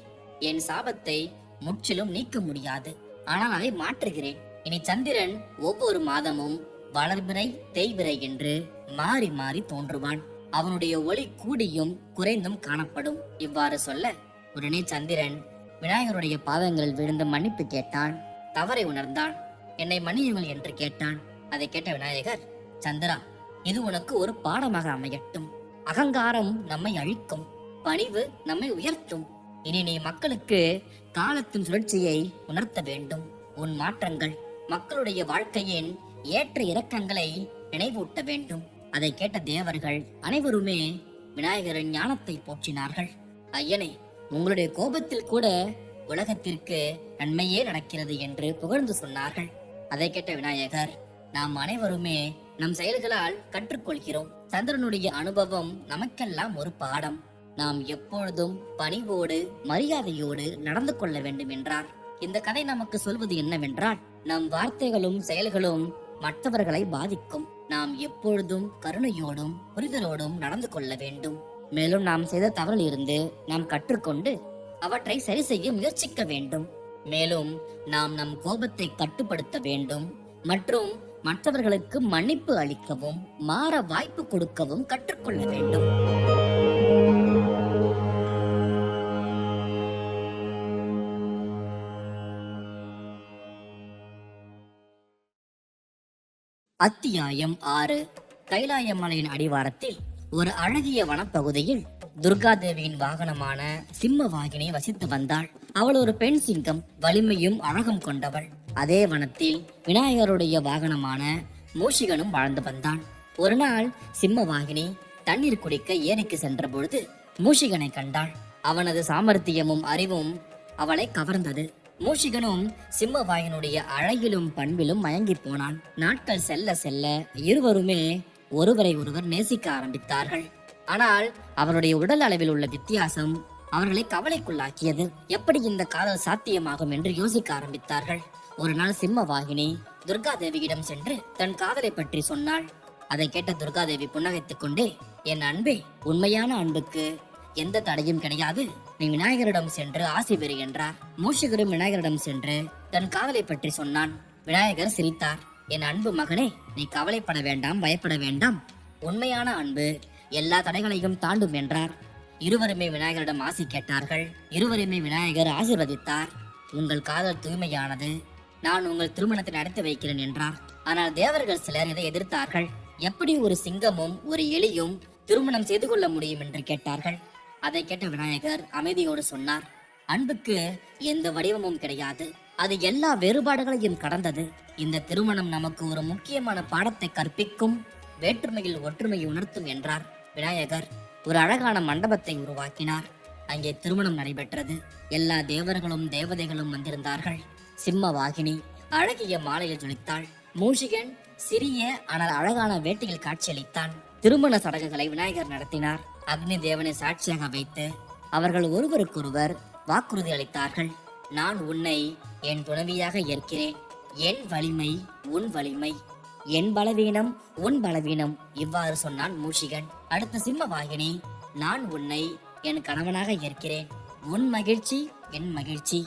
என் சாபத்தை முற்றிலும் நீக்க முடியாது, ஆனால் அதை மாற்றுகிறேன். இனி சந்திரன் ஒவ்வொரு மாதமும் வளர்பிறை தேய்பிறை என்று மாறி மாறி தோன்றுவான். அவனுடைய ஒளி கூடியும் குறைந்தும் காணப்படும். இவ்வாறு சொல்ல உடனே சந்திரன் விநாயகருடைய பாதங்களில் விழுந்து மன்னிப்பு கேட்டான். தவறை உணர்ந்தான். என்னை மன்னியுங்கள் என்று கேட்டான். அதை கேட்ட விநாயகர், சந்திரா, இது உனக்கு ஒரு பாடமாக அமையட்டும். அகங்காரம் நம்மை அழிக்கும், பணிவு நம்மை உயர்த்தும். இனி நீ மக்களுக்கு காலத்தின் சுழற்சியை உணர்த்த வேண்டும். உன் மாற்றங்கள் மக்களுடைய வாழ்க்கையின் ஏற்ற இறக்கங்களை நினைவூட்ட வேண்டும். அதை கேட்ட தேவர்கள் அனைவருமே விநாயகரின் ஞானத்தை போற்றினார்கள். ஐயனே, உங்களுடைய கோபத்தில் கூட உலகத்திற்கு நன்மையே நடக்கிறது என்று புகழ்ந்து சொன்னார்கள். அதை கேட்ட விநாயகர், நாம் அனைவருமே நம் செயல்களால் கற்றுக்கொள்கிறோம். சந்திரனுடைய அனுபவம் நமக்கெல்லாம் ஒரு பாடம். நாம் எப்பொழுதும் பணிவோடு மரியாதையோடு நடந்து கொள்ள வேண்டும் என்றார். இந்த கதை நமக்கு சொல்வது என்னவென்றால், நம் வார்த்தைகளும் செயல்களும் மற்றவர்களை பாதிக்கும். நாம் எப்பொழுதும் கருணையோடும் புரிதலோடும் நடந்து கொள்ள வேண்டும். மேலும் நாம் செய்த தவறில் இருந்து நாம் கற்றுக்கொண்டு அவற்றை சரி செய்ய முயற்சிக்க வேண்டும். மேலும் நாம் நம் கோபத்தை கட்டுப்படுத்த வேண்டும் மற்றும் மற்றவர்களுக்கு மன்னிப்பு அளிக்கவும் மாற வாய்ப்பு கொடுக்கவும் கற்றுக்கொள்ள வேண்டும். அத்தியாயம் 6. கைலாய மலையின் அடிவாரத்தில் ஒரு அழகிய வனப்பகுதியில் துர்காதேவியின் வாகனமான சிம்மவாகினி வசித்து வந்தாள். அவள் ஒரு பெண் சிங்கம், வலிமையும் அழகும் கொண்டவள். அதே வனத்தில் விநாயகருடைய வாகனமான மூஷிகனும் வாழ்ந்து வந்தான். ஒரு நாள் சிம்மவாகினி தண்ணீர் குடிக்க ஏரிக்கு சென்ற பொழுது மூஷிகனை கண்டாள். அவனது சாமர்த்தியமும் அறிவும் அவளை கவர்ந்தது. மூஷிகனும் சிம்மவாகினுடைய அழகிலும் பண்பிலும் மயங்கி போனான். நாட்கள் செல்ல செல்ல இருவருமே ஒருவரை ஒருவர் நேசிக்க ஆரம்பித்தார்கள். ஆனால் அவருடைய உடல் அளவில் உள்ள வித்தியாசம் அவர்களை கவலைக்குள்ளாக்கியது. எப்படி இந்த காதல் சாத்தியமாகும் என்று யோசிக்க ஆரம்பித்தார்கள். ஒரு நாள் சிம்மவாகினி துர்காதேவியிடம் சென்று தன் காதலை பற்றி சொன்னாள். அதை கேட்ட துர்காதேவி புன்னகைத்துக் கொண்டே, என் அன்பே, உண்மையான அன்புக்கு எந்த தடையும் கிடையாது. நீ விநாயகரிடம் சென்று ஆசி பெறு என்றார். மூஷிகரும் விநாயகரிடம் சென்று தன் காதலை பற்றி சொன்னான். விநாயகர் சிரித்தார். என் அன்பு மகனே, நீ கவலைப்பட வேண்டாம், பயப்பட வேண்டாம். உண்மையான அன்பு எல்லா தடைகளையும் தாண்டும் என்றார். இருவருமே விநாயகரிடம் ஆசி கேட்டார்கள். இருவருமே விநாயகர் ஆசீர்வதித்தார். உங்கள் காதல் தூய்மையானது, நான் உங்கள் திருமணத்தை நடத்தி வைக்கிறேன் என்றார். ஆனால் தேவர்கள் சிலர் இதை எதிர்த்தார்கள். எப்படி ஒரு சிங்கமும் ஒரு எலியும் திருமணம் செய்து கொள்ள முடியும் என்று கேட்டார்கள். அதை கேட்ட விநாயகர் அமைதியோடு சொன்னார், அன்புக்கு எந்த வடிவமும் கிடையாது, அது எல்லா வேறுபாடுகளையும் கடந்தது. இந்த திருமணம் நமக்கு ஒரு முக்கியமான பாடத்தை கற்பிக்கும், வேற்றுமையில் ஒற்றுமையை உணர்த்தும் என்றார். விநாயகர் ஒரு அழகான மண்டபத்தை உருவாக்கினார். அங்கே திருமணம் நடைபெற்றது. எல்லா தேவர்களும் தேவதைகளும் வந்திருந்தார்கள். சிம்மவாகினி அழகிய மாலையில் ஜொலித்தாள். மூஷிகன் சிறிய ஆனால் அழகான வேட்டையில் காட்சியளித்தான். திருமண சடங்குகளை விநாயகர் நடத்தினார். அக்னி தேவனை சாட்சியாக வைத்து அவர்கள் ஒருவருக்கொருவர் வாக்குறுதி அளித்தார்கள். நான் உன்னை என் துணைவியாக ஏற்கிறேன். என் வலிமை உன் வலிமை, என் பலவீனம் உன் பலவீனம், இவ்வாறு சொன்னான் மூஷிகன். அடுத்த சிம்மவாகினி, நான் உன்னை என் கணவனாக ஏற்கிறேன். உன் மகிழ்ச்சி என் மகிழ்ச்சி,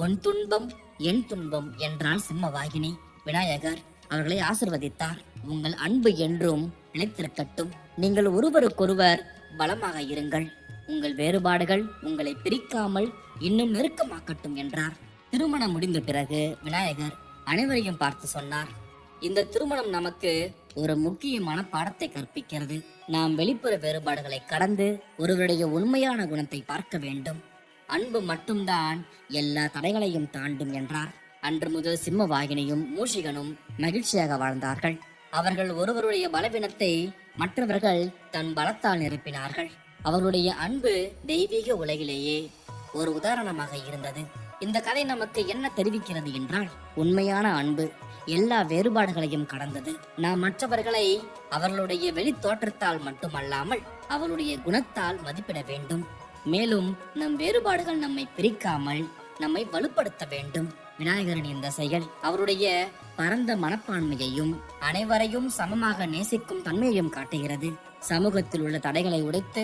உன் துன்பம் என் துன்பம் என்றாள் சிம்மவாகினி. விநாயகர் அவர்களை ஆசிர்வதித்தார். உங்கள் அன்பு என்றும் நிலைத்திருக்கட்டும். நீங்கள் ஒருவருக்கொருவர் பலமாக இருங்கள். உங்கள் வேறுபாடுகள் உங்களை பிரிக்காமல் இன்னும் நெருக்கமாக்கட்டும் என்றார். திருமணம் முடிந்த பிறகு விநாயகர் அனைவரையும் பார்த்து சொன்னார், இந்த திருமணம் நமக்கு ஒரு முக்கியமான பாடத்தை கற்பிக்கிறது. நாம் வெளிப்புற வேறுபாடுகளை கடந்து ஒருவருடைய உண்மையான குணத்தை பார்க்க வேண்டும். அன்பு மட்டும்தான் எல்லா தடைகளையும் தாண்டும் என்றார். அன்று முதல் சிம்மவாகினியும் மூஷிகனும் மகிழ்ச்சியாக வாழ்ந்தார்கள். அவர்கள் ஒருவருடைய பலவீனத்தை மற்றவர்கள் தன் பலத்தால் நிரப்பினார்கள். அவர்களுடைய அன்பு தெய்வீக உலகிலேயே ஒரு உதாரணமாக இருந்தது. இந்த கதை நமக்கு என்ன தெரிவிக்கிறது என்றால், உண்மையான அன்பு எல்லா வேறுபாடுகளையும் கடந்தது. நாம் மற்றவர்களை அவர்களுடைய வெளி தோற்றத்தால் மட்டுமல்லாமல் அவர்களுடைய குணத்தால் மதிப்பிட வேண்டும். மேலும் நம் வேறுபாடுகள் நம்மை பிரிக்காமல் நம்மை வலுப்படுத்த வேண்டும். விநாயகரின் இந்த செயல் அவருடைய பரந்த மனப்பான்மையையும் அனைவரையும் சமமாக நேசிக்கும் தன்மையையும் காட்டுகிறது. சமூகத்தில் உள்ள தடைகளை உடைத்து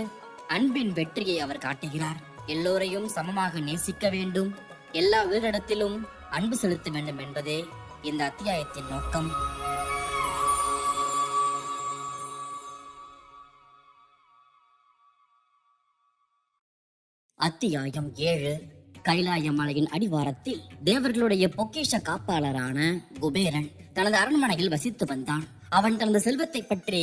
அன்பின் வெற்றியை அவர் காட்டுகிறார். எல்லோரையும் சமமாக நேசிக்க வேண்டும், எல்லா உயிரிடத்திலும் அன்பு செலுத்த வேண்டும் என்பதே இந்த அத்தியாயத்தின் நோக்கம். அத்தியாயம் 7. கைலாய மலையின் அடிவாரத்தில் தேவர்களுடைய பொக்கிஷ காப்பாளரான குபேரன் தனது அரண்மனையில் வசித்து வந்தான். அவன் தனது செல்வத்தை பற்றி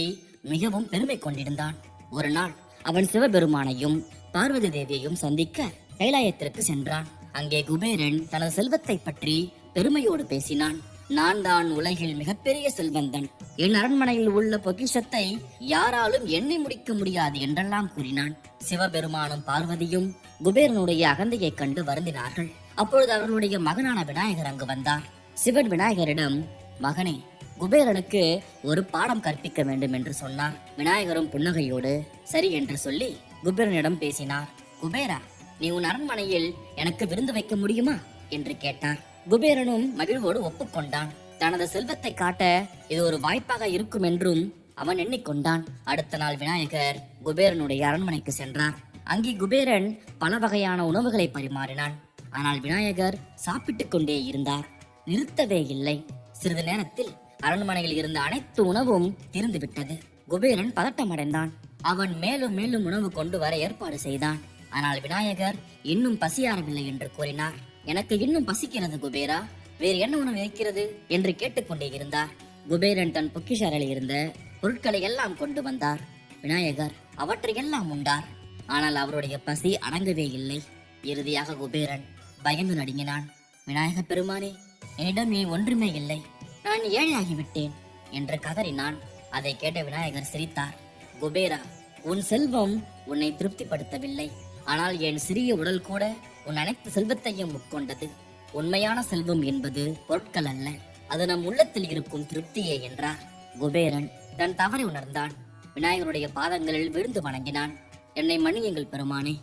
மிகவும் பெருமை கொண்டிருந்தான். ஒரு நாள் அவன் சிவபெருமானையும் பார்வதி தேவியையும் சந்திக்க கைலாயத்திற்கு சென்றான். அங்கே குபேரன் தனது செல்வத்தை பற்றி பெருமையோடு பேசினான். நான் தான் உலகில் மிகப்பெரிய செல்வந்தன். என் அரண்மனையில் உள்ள பொக்கிஷத்தை யாராலும் எண்ணி முடிக்க முடியாது என்றெல்லாம் கூறினான். சிவபெருமானும் பார்வதியும் குபேரனுடைய அகந்தையை கண்டு வருந்தினார்கள். அப்பொழுது அவர்களுடைய மகனான விநாயகர் அங்கு வந்தார். சிவன் விநாயகரிடம், மகனே, குபேரனுக்கு ஒரு பாடம் கற்பிக்க வேண்டும் என்று சொன்னார். விநாயகரும் புன்னகையோடு சரி என்று சொல்லி குபேரனிடம் பேசினார். குபேரா, நீ உன் அரண்மனையில் எனக்கு விருந்து வைக்க முடியுமா என்று கேட்டார். குபேரனும் மகிழ்வோடு ஒப்புக்கொண்டான். தனது செல்வத்தை காட்ட இது ஒரு வாய்ப்பாக இருக்கும் என்றும் அவன் எண்ணிக்கொண்டான். அடுத்த நாள் விநாயகர் குபேரனுடைய அரண்மனைக்கு சென்றார். அங்கே குபேரன் பல வகையான உணவுகளை பரிமாறினான். ஆனால் விநாயகர் சாப்பிட்டுக் கொண்டே இருந்தார், நிறுத்தவே இல்லை. சிறிது நேரத்தில் அரண்மனையில் இருந்த அனைத்து உணவும் தீர்ந்துவிட்டது. குபேரன் பதட்டமடைந்தான். அவன் மேலும் மேலும் உணவு கொண்டு வர ஏற்பாடு செய்தான். ஆனால் விநாயகர் இன்னும் பசியாறவில்லை என்று கூறினார். எனக்கு இன்னும் பசிக்கிறது குபேரா, வேறு என்ன உணவு இருக்கிறது என்று கேட்டுக்கொண்டே இருந்தார். குபேரன் தன் பொக்கிஷ அறையில் இருந்த பொருட்களை எல்லாம் கொண்டு வந்தார். விநாயகர் அவற்றை எல்லாம் உண்டார். ஆனால் அவருடைய பசி அடங்கவே இல்லை. இறுதியாக குபேரன் பயந்து நடுங்கினான். விநாயகர் பெருமானே, என்னிடம் நீ ஒன்றுமே இல்லை, நான் ஏழையாகிவிட்டேன் என்று கதறினான். அதை கேட்ட விநாயகர் சிரித்தார். குபேரா, உன் செல்வம் உன்னை திருப்திப்படுத்தவில்லை. ஆனால் என் சிறிய உடல் கூட உன் அனைத்து செல்வத்தையும் உட்கொண்டது. உண்மையான செல்வம் என்பது பொருட்கள் அல்ல, அது நம் உள்ளத்தில் இருக்கும் திருப்தியே என்றார். குபேரன் தன் தவறை உணர்ந்தான். விநாயகருடைய பாதங்களில் விழுந்து வணங்கினான். என்னை மன்னியுங்கள் பெருமானே,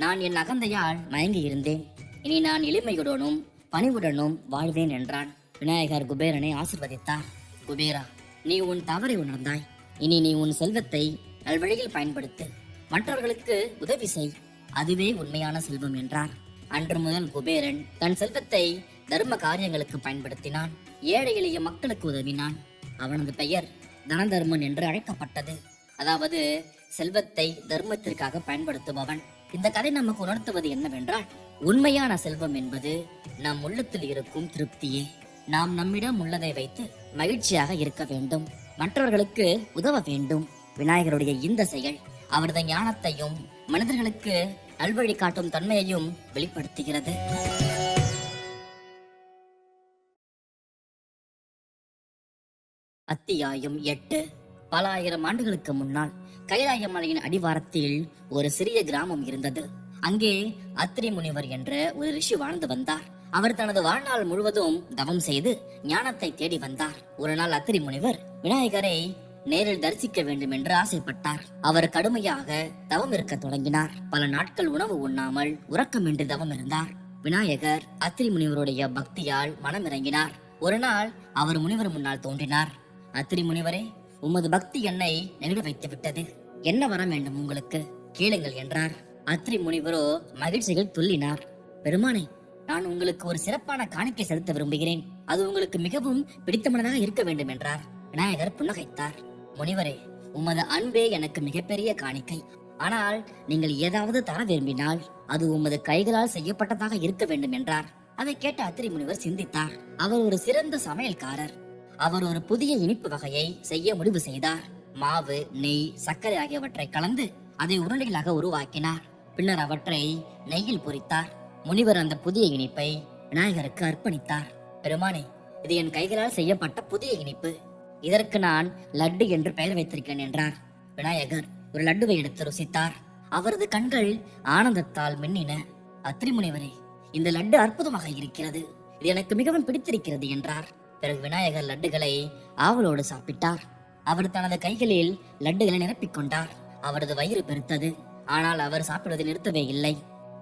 நான் என் அகந்தையால் மயங்கி இருந்தேன். இனி நான் எளிமையுடனும் பணிவுடனும் வாழ்வேன் என்றான். விநாயகர் குபேரனை ஆசிர்வதித்தார். குபேரா, நீ உன் தவறை உணர்ந்தாய். இனி நீ உன் செல்வத்தை நல்வழியில் பயன்படுத்து, மற்றவர்களுக்கு உதவி செய், அதுவே உண்மையான செல்வம் என்றார். அன்று முதல் குபேரன் தன் செல்வத்தை தர்ம காரியங்களுக்கு பயன்படுத்தினான். ஏழை எளிய மக்களுக்கு உதவினான். அவனது பெயர் தனதர்மன் என்று அழைக்கப்பட்டது. அதாவது செல்வத்தை தர்மத்திற்காக பயன்படுத்துபவன். இந்த கதை நமக்கு உணர்த்துவது என்னவென்றால், உண்மையான செல்வம் என்பது நம் உள்ளத்தில் இருக்கும் திருப்தியே. நாம் நம்மிடம் உள்ளதை வைத்து மகிழ்ச்சியாக இருக்க வேண்டும், மற்றவர்களுக்கு உதவ வேண்டும். விநாயகருடைய இந்த செயல் அவரது ஞானத்தையும் மனிதர்களுக்கு நல்வழி காட்டும் தன்மையையும் வெளிப்படுத்துகிறது. அத்தியாயம் 8. பல ஆயிரம் ஆண்டுகளுக்கு முன்னால் கைலாய மலையின் அடிவாரத்தில் ஒரு சிறிய கிராமம் இருந்தது. அங்கே அத்திரி முனிவர் என்ற ஒரு ரிஷி வாழ்ந்து வந்தார். அவர் தனது வாழ்நாள் முழுவதும் தவம் செய்து ஞானத்தை தேடி வந்தார். ஒரு நாள் அத்திரி முனிவர் விநாயகரை நேரில் தரிசிக்க வேண்டும் என்று ஆசைப்பட்டார். அவர் கடுமையாக தவம் இருக்க தொடங்கினார். பல நாட்கள் உணவு உண்ணாமல் உறக்கமின்றி தவம் இருந்தார். விநாயகர் அத்திரி முனிவருடைய பக்தியால் மனம் இறங்கினார். ஒரு நாள் அவர் முனிவர் முன்னால் தோன்றினார். அத்திரி முனிவரே, உமது பக்தி என்னை நெருட வைத்து விட்டது. என்ன வர வேண்டும் உங்களுக்கு, கேளுங்கள் என்றார். அத்திரி முனிவரோ மகிழ்ச்சியில் துள்ளினார். பெருமானே, நான் உங்களுக்கு ஒரு சிறப்பான காணிக்கை செலுத்த விரும்புகிறேன். அது உங்களுக்கு மிகவும் பிடித்தமானதாக இருக்க வேண்டும் என்றார். விநாயகர் புன்னகைத்தார். முனிவரே, உமது அன்பே எனக்கு மிகப்பெரிய காணிக்கை. ஆனால் நீங்கள் ஏதாவது தர விரும்பினால் அது உமது கைகளால் செய்யப்பட்டதாக இருக்க வேண்டும் என்றார். அதை கேட்ட அத்திரி முனிவர் சிந்தித்தார். அவர் ஒரு சிறந்த சமையல்காரர். அவர் ஒரு புதிய இனிப்பு வகையை செய்ய முடிவு செய்தார். மாவு, நெய், சர்க்கரை ஆகியவற்றை கலந்து அதை உருண்டைகளாக உருவாக்கினார். பின்னர் அவற்றை நெய்யில் பொரித்தார். முனிவர் அந்த புதிய இனிப்பை விநாயகருக்கு அர்ப்பணித்தார். பெருமானே, இது என் கைகளால் செய்யப்பட்ட புதிய இனிப்பு. இதற்கு நான் லட்டு என்று பெயர் வைத்திருக்கிறேன் என்றார். விநாயகர் ஒரு லட்டுவை எடுத்து ருசித்தார். அவரது கண்கள் ஆனந்தத்தால் மின்னின. அத்திரி முனிவரே, இந்த லட்டு அற்புதமாக இருக்கிறது, இது எனக்கு மிகவும் பிடித்திருக்கிறது என்றார். பிறகு விநாயகர் லட்டுகளை ஆவலோடு சாப்பிட்டார். அவர் தனது கைகளில் லட்டுகளை நிரப்பிக் கொண்டார். அவரது வயிறு பெருத்தது. ஆனால் அவர் சாப்பிடுவதை நிறுத்தவே இல்லை.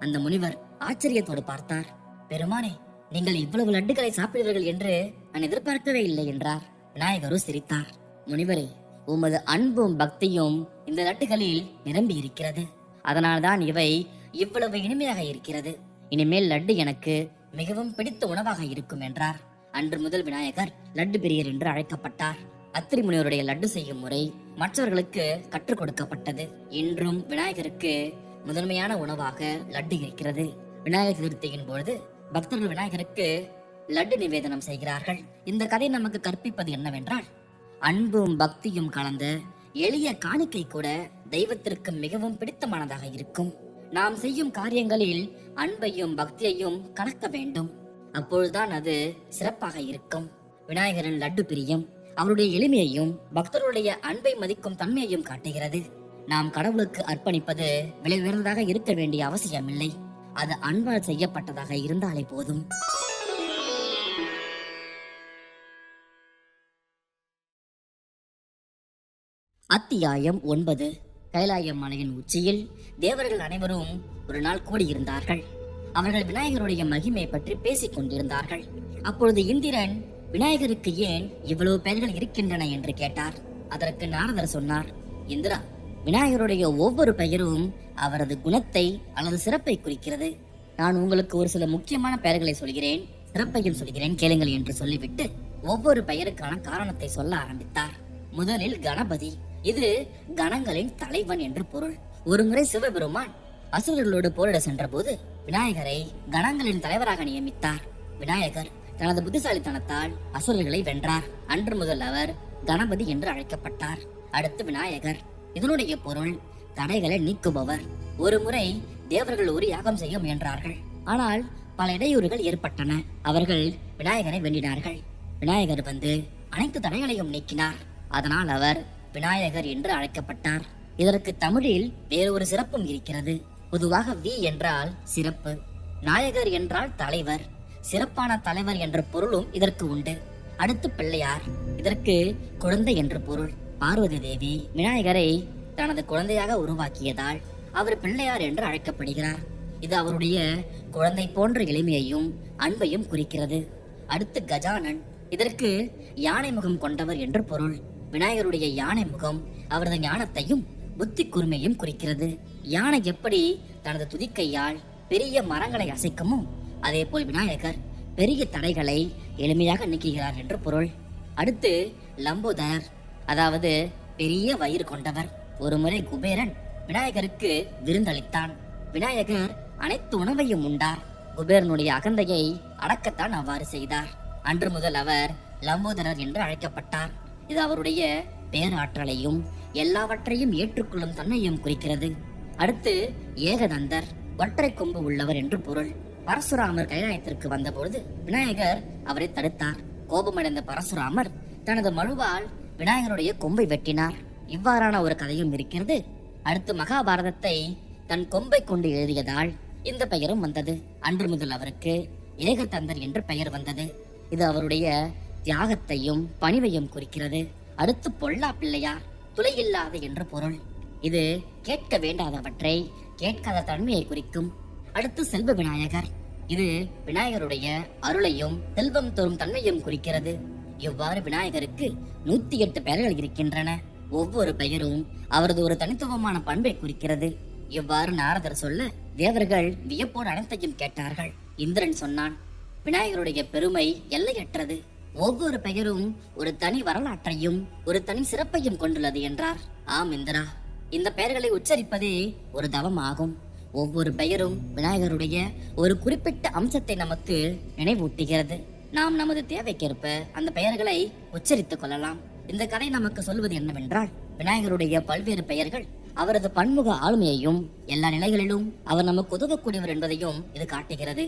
அந்த முனிவர் ஆச்சரியத்தோடு பார்த்தார். பெருமானே, நீங்கள் இவ்வளவு லட்டுகளை சாப்பிடுவீர்கள் என்று நான் எதிர்பார்க்கவே இல்லை என்றார். விநாயகரும் சிரித்தார். முனிவரே, உமது அன்பும் பக்தியும் இந்த லட்டுகளில் நிரம்பி இருக்கிறது. அதனால்தான் இவை இவ்வளவு இனிமையாக இருக்கிறது. இனிமேல் லட்டு எனக்கு மிகவும் பிடித்த உணவாக இருக்கும் என்றார். அன்று முதல் விநாயகர் லட்டு பிரியர் என்று அழைக்கப்பட்டார். அத்திரி முனிவருடைய லட்டு செய்யும் முறை மற்றவர்களுக்கு கற்றுக் கொடுக்கப்பட்டது. இன்றும் விநாயகருக்கு முதன்மையான உணவாக லட்டு இருக்கிறது. விநாயகர் சதுர்த்தியின் பொழுது பக்தர்கள் விநாயகருக்கு லட்டு நிவேதனம் செய்கிறார்கள். இந்த கதை நமக்கு கற்பிப்பது என்னவென்றால், அன்பும் பக்தியும் கலந்த எளிய காணிக்கை கூட தெய்வத்திற்கு மிகவும் பிடித்தமானதாக இருக்கும். நாம் செய்யும் காரியங்களில் அன்பையும் பக்தியையும் கலக்க வேண்டும். அப்பொழுதுதான் அது சிறப்பாக இருக்கும். விநாயகரின் லட்டு பிரியம் அவருடைய எளிமையையும் பக்தருடைய அன்பை மதிக்கும் தன்மையையும் காட்டுகிறது. நாம் கடவுளுக்கு அர்ப்பணிப்பது விலை உயர்ந்ததாக இருக்க வேண்டிய அவசியமில்லை. அது அன்பால் செய்யப்பட்டதாக இருந்தாலே போதும். அத்தியாயம் 9. கைலாய மலையின் உச்சியில் தேவர்கள் அனைவரும் ஒரு நாள் கூடியிருந்தார்கள். அவர்கள் விநாயகருடைய மகிமை பற்றி பேசிக் கொண்டிருந்தார்கள். அப்பொழுது இந்திரன் விநாயகருக்கு ஏன் இவ்வளவு பெயர்கள் இருக்கின்றன என்று கேட்டார். அதற்கு நாரதர் சொன்னார், இந்திரா, விநாயகருடைய ஒவ்வொரு பெயரும் அவரது குணத்தை அல்லது சிறப்பை குறிக்கிறது. நான் உங்களுக்கு ஒரு சில முக்கியமான பெயர்களை சொல்கிறேன், சிறப்பையும் சொல்கிறேன், கேளுங்கள் என்று சொல்லிவிட்டு ஒவ்வொரு பெயருக்கான காரணத்தை சொல்ல ஆரம்பித்தார். முதலில் கணபதி. இது கணங்களின் தலைவன் என்று பொருள். ஒருமுறை சிவபெருமான் அசுரர்களோடு போரிட சென்ற போது விநாயகரை கணங்களின் தலைவராக நியமித்தார். விநாயகர் தனது புத்திசாலித்தனத்தால் அசுரர்களை வென்றார். அன்று முதல் அவர் கணபதி என்று அழைக்கப்பட்டார். அடுத்து விநாயகர். இதனுடைய பொருள் தடைகளை நீக்குபவர். ஒரு முறை தேவர்கள் ஒரு யாகம் செய்ய முயன்றார்கள். ஆனால் பல இடையூறுகள் ஏற்பட்டன. அவர்கள் விநாயகரை வேண்டினார்கள். விநாயகர் வந்து அனைத்து தடைகளையும் நீக்கினார். அதனால் அவர் விநாயகர் என்று அழைக்கப்பட்டார். இதற்கு தமிழில் வேறொரு சிறப்பும் இருக்கிறது. பொதுவாக வி என்றால் சிறப்பு, நாயகர் என்றால் தலைவர், சிறப்பான தலைவர் என்ற பொருளும் இதற்கு உண்டு. அடுத்து பிள்ளையார். இதற்கு குழந்தை என்று பொருள். பார்வதி தேவி விநாயகரை தனது குழந்தையாக உருவாக்கியதால் அவர் பிள்ளையார் என்று அழைக்கப்படுகிறார். இது அவருடைய குழந்தை போன்ற எளிமையையும் அன்பையும் குறிக்கிறது. அடுத்து கஜானன். இதற்கு யானை முகம் கொண்டவர் என்று பொருள். விநாயகருடைய யானை முகம் அவரது ஞானத்தையும் புத்தி கூர்மையும் குறிக்கிறது. யானை எப்படி தனது துதிக்கையால் பெரிய மரங்களை அசைக்குமோ, அதே போல் விநாயகர் பெரிய தடைகளை எளிமையாக நீக்குகிறார் என்று பொருள். அடுத்து லம்போதரர், அதாவது பெரிய வயிறு கொண்டவர். ஒரு முறை குபேரன் விநாயகருக்கு விருந்தளித்தான். விநாயகர் அனைத்து உணவையும் உண்டார். குபேரனுடைய அகந்தையை அடக்கத்தான் அவ்வாறு செய்தார். அன்று முதல் அவர் லம்போதரர் என்று அழைக்கப்பட்டார். இது அவருடைய பேராற்றலையும் எல்லாவற்றையும் ஏற்றுக்கொள்ளும் தன்மையும் குறிக்கிறது. அடுத்து ஏகதந்தர், ஒற்றை கொம்பு உள்ளவர் என்று பொருள். பரசுராமர் கைலாயத்திற்கு வந்தபொழுது விநாயகர் அவரை தடுத்தார். கோபமடைந்த பரசுராமர் தனது மழுவால் விநாயகருடைய கொம்பை வெட்டினார். இவ்வாறான ஒரு கதையும் இருக்கிறது. அடுத்து மகாபாரதத்தை தன் கொம்பை கொண்டு எழுதியதால் இந்த பெயரும் வந்தது. அன்று முதல் அவருக்கு ஏகதந்தர் என்று பெயர் வந்தது. இது அவருடைய தியாகத்தையும் பணிவையும் குறிக்கிறது. அடுத்து பொல்லா பிள்ளையார், துளையில்லாத என்று பொருள். இது கேட்க வேண்டாதவற்றை கேட்காத தன்மையை குறிக்கும். அடுத்து செல்வ விநாயகர். இது விநாயகருடைய அருளையும் செல்வம் தரும் தன்மையும் குறிக்கிறது. இவ்வாறு விநாயகருக்கு 108 பெயர்கள் இருக்கின்றன. ஒவ்வொரு பெயரும் அவரது ஒரு தனித்துவமான பண்பை குறிக்கிறது. இவ்வாறு நாரதர் சொல்ல தேவர்கள் வியப்போடு அனைத்தையும் கேட்டார்கள். இந்திரன் சொன்னான், விநாயகருடைய பெருமை எல்லையற்றது. ஒவ்வொரு பெயரும் ஒரு தனி வரலாற்றையும் ஒரு தனி சிறப்பையும் கொண்டுள்ளது என்றார். ஆம் இந்திரா, இந்த பெயர்களை உச்சரிப்பதே ஒரு தவம் ஆகும். ஒவ்வொரு பெயரும் விநாயகருடைய ஒரு குறிப்பிட்ட அம்சத்தை நமக்கு நினைவூட்டுகிறது. நாம் நமது தேவைக்கேற்ப அந்த பெயர்களை உச்சரித்துக் கொள்ளலாம். இந்த கதை நமக்கு சொல்வது என்னவென்றால், விநாயகருடைய பல்வேறு பெயர்கள் அவரது பன்முக ஆளுமையையும் எல்லா நிலைகளிலும் அவர் நமக்கு உதவக்கூடியவர் என்பதையும் இது காட்டுகிறது.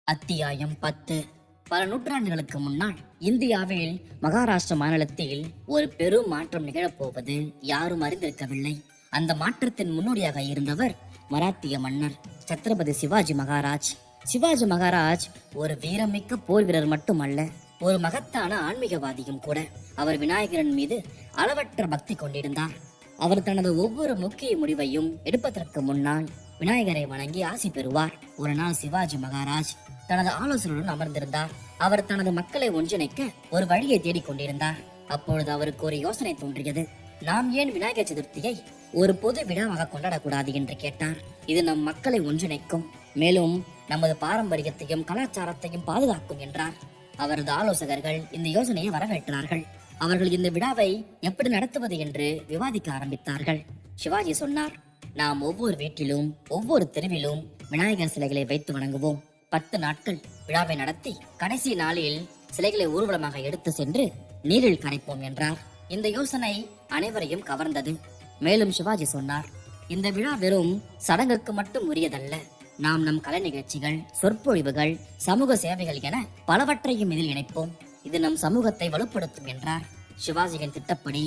அத்தியாயம் 10. பல நூற்றாண்டுகளுக்கு முன்னால் இந்தியாவில் மகாராஷ்டிர மாநிலத்தில் ஒரு பெரும் மாற்றம் நிகழப்போவது யாரும் அறிந்திருக்கவில்லை. அந்த மாற்றத்தின் முன்னோடியாக இருந்தவர் மராத்திய மன்னர் சத்ரபதி சிவாஜி மகாராஜ். சிவாஜி மகாராஜ் ஒரு வீரமிக்க போர் வீரர் மட்டுமல்ல, ஒரு மகத்தான ஆன்மீகவாதியும் கூட. அவர் விநாயகரின் மீது அளவற்ற பக்தி கொண்டிருந்தார். அவர் தனது ஒவ்வொரு முக்கிய முடிவையும் எடுப்பதற்கு முன்னால் விநாயகரை வணங்கி ஆசி பெறுவார். ஒரு நாள் சிவாஜி மகாராஜ் தனது ஆலோசனையுடன் அமர்ந்திருந்தார். அவர் தனது மக்களை ஒன்றிணைக்க ஒரு வழியை தேடிக்கொண்டிருந்தார். அப்பொழுது அவருக்கு ஒரு யோசனை தோன்றியது. நாம் ஏன் விநாயகர் சதுர்த்தியை ஒரு பொது விழாவாக கொண்டாடக்கூடாது என்று கேட்டார். இது நம் மக்களை ஒன்றிணைக்கும், மேலும் நமது பாரம்பரியத்தையும் கலாச்சாரத்தையும் பாதுகாக்கும் என்றார். அவரது ஆலோசகர்கள் இந்த யோசனையை வரவேற்றார்கள். அவர்கள் இந்த விழாவை எப்படி நடத்துவது என்று விவாதிக்க ஆரம்பித்தார்கள். சிவாஜி சொன்னார், நாம் ஒவ்வொரு வீட்டிலும் ஒவ்வொரு தெருவிலும் விநாயகர் சிலைகளை வைத்து வணங்குவோம். 10 நாட்கள் விழாவை நடத்தி கடைசி நாளில் சிலைகளை ஊர்வலமாக எடுத்து சென்று நீரில் கரைப்போம் என்றார். இந்த யோசனை அனைவரையும் கவர்ந்தது. மேலும் சிவாஜி சொன்னார், இந்த விழா வெறும் சடங்குக்கு மட்டும் உரியதல்ல. நாம் நம் கலை நிகழ்ச்சிகள், சொற்பொழிவுகள், சமூக சேவைகள் என பலவற்றையும் இதில் இணைப்போம். இது நம் சமூகத்தை வலுப்படுத்தும் என்றார். சிவாஜியின் திட்டப்படி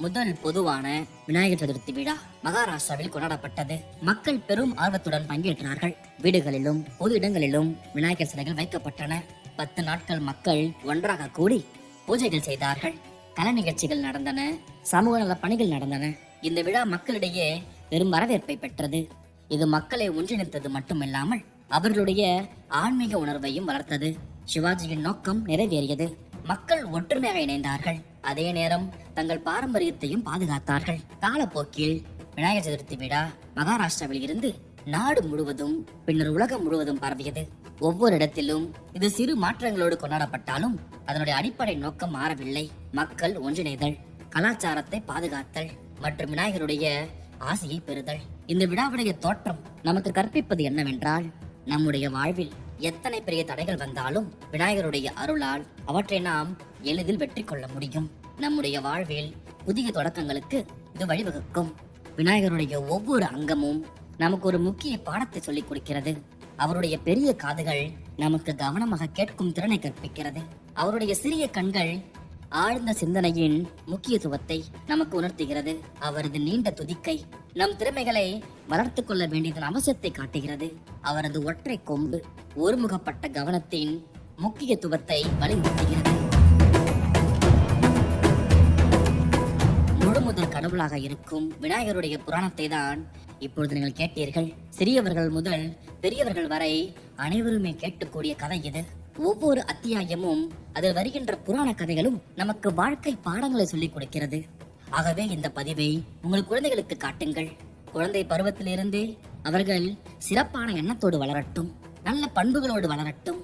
முதல் பொதுவான விநாயகர் சதுர்த்தி விழா மகாராஷ்டிராவில் கொண்டாடப்பட்டது. மக்கள் பெரும் ஆர்வத்துடன் பங்கேற்றார்கள். வீடுகளிலும் பொது இடங்களிலும் விநாயகர் சிலைகள் வைக்கப்பட்டன. 10 நாட்கள் மக்கள் ஒன்றாக கூடி பூஜைகள் செய்தார்கள். கலை நிகழ்ச்சிகள் நடந்தன, சமூக நல பணிகள் நடந்தன. இந்த விழா மக்களிடையே பெரும் வரவேற்பை பெற்றது. இது மக்களை ஒன்றிணைத்தது மட்டுமில்லாமல் அவர்களுடைய ஆன்மீக உணர்வையும் வளர்த்தது. சிவாஜியின் நோக்கம் நிறைவேறியது. மக்கள் ஒற்றுமையாக இணைந்தார்கள். அதே நேரம் தங்கள் பாரம்பரியத்தையும் பாதுகாத்தார்கள். காலப்போக்கில் விநாயகர் சதுர்த்தி விழா மகாராஷ்டிராவில் இருந்து நாடு முழுவதும் பின்னர் உலகம் முழுவதும் பரவியது. ஒவ்வொரு இடத்திலும் இது சிறு மாற்றங்களோடு கொண்டாடப்பட்டாலும் அதனுடைய அடிப்படை நோக்கம் மாறவில்லை. மக்கள் ஒன்றிணைதல், கலாச்சாரத்தை பாதுகாத்தல் மற்றும் விநாயகருடைய ஆசையை பெறுதல். இந்த விழாவுடைய தோற்றம் நமக்கு கற்பிப்பது என்னவென்றால், நம்முடைய வாழ்வில் எத்தனை பெரிய தடைகள் வந்தாலும் விநாயகருடைய அருளால் அவற்றை நாம் எளிதில் வெற்றி கொள்ள முடியும். நம்முடைய வாழ்வில் புதிய தொடக்கங்களுக்கு இது வழிவகுக்கும். விநாயகருடைய ஒவ்வொரு அங்கமும் நமக்கு ஒரு முக்கிய பாடத்தை சொல்லிக் கொடுக்கிறது. அவருடைய பெரிய காதுகள் நமக்கு கவனமாக கேட்கும் திறனை கற்பிக்கிறது. அவருடைய சிறிய கண்கள் ஆழ்ந்த சிந்தனையின் முக்கியத்துவத்தை நமக்கு உணர்த்துகிறது. அவரது நீண்ட துதிக்கை நம் திறமைகளை வளர்த்துக் கொள்ள வேண்டியதன் அவசியத்தை காட்டுகிறது. அவரது ஒற்றை கொம்பு ஒருமுகப்பட்ட கவனத்தின் முக்கியத்துவத்தை வலியுறுத்துகிறது. முழுமுதல் கடவுளாக இருக்கும் விநாயகருடைய புராணத்தை தான் இப்பொழுது நீங்கள் கேட்டீர்கள். சிறியவர்கள் முதல் பெரியவர்கள் வரை அனைவருமே கேட்கக்கூடிய கதை இது. ஒவ்வொரு அத்தியாயமும் அதில் வருகின்ற புராண கதைகளும் நமக்கு வாழ்க்கை பாடங்களை சொல்லிக் கொடுக்கிறது. ஆகவே இந்த பதிவை உங்கள் குழந்தைகளுக்கு காட்டுங்கள். குழந்தை பருவத்திலிருந்தே அவர்கள் சிறப்பான எண்ணத்தோடு வளரட்டும், நல்ல பண்புகளோடு வளரட்டும்,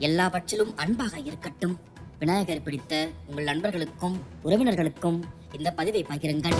எல்லாவற்றிலும் அன்பாக இருக்கட்டும். விநாயகர் பிடித்த உங்கள் நண்பர்களுக்கும் உறவினர்களுக்கும் இந்த பதிவை பகிருங்கள்.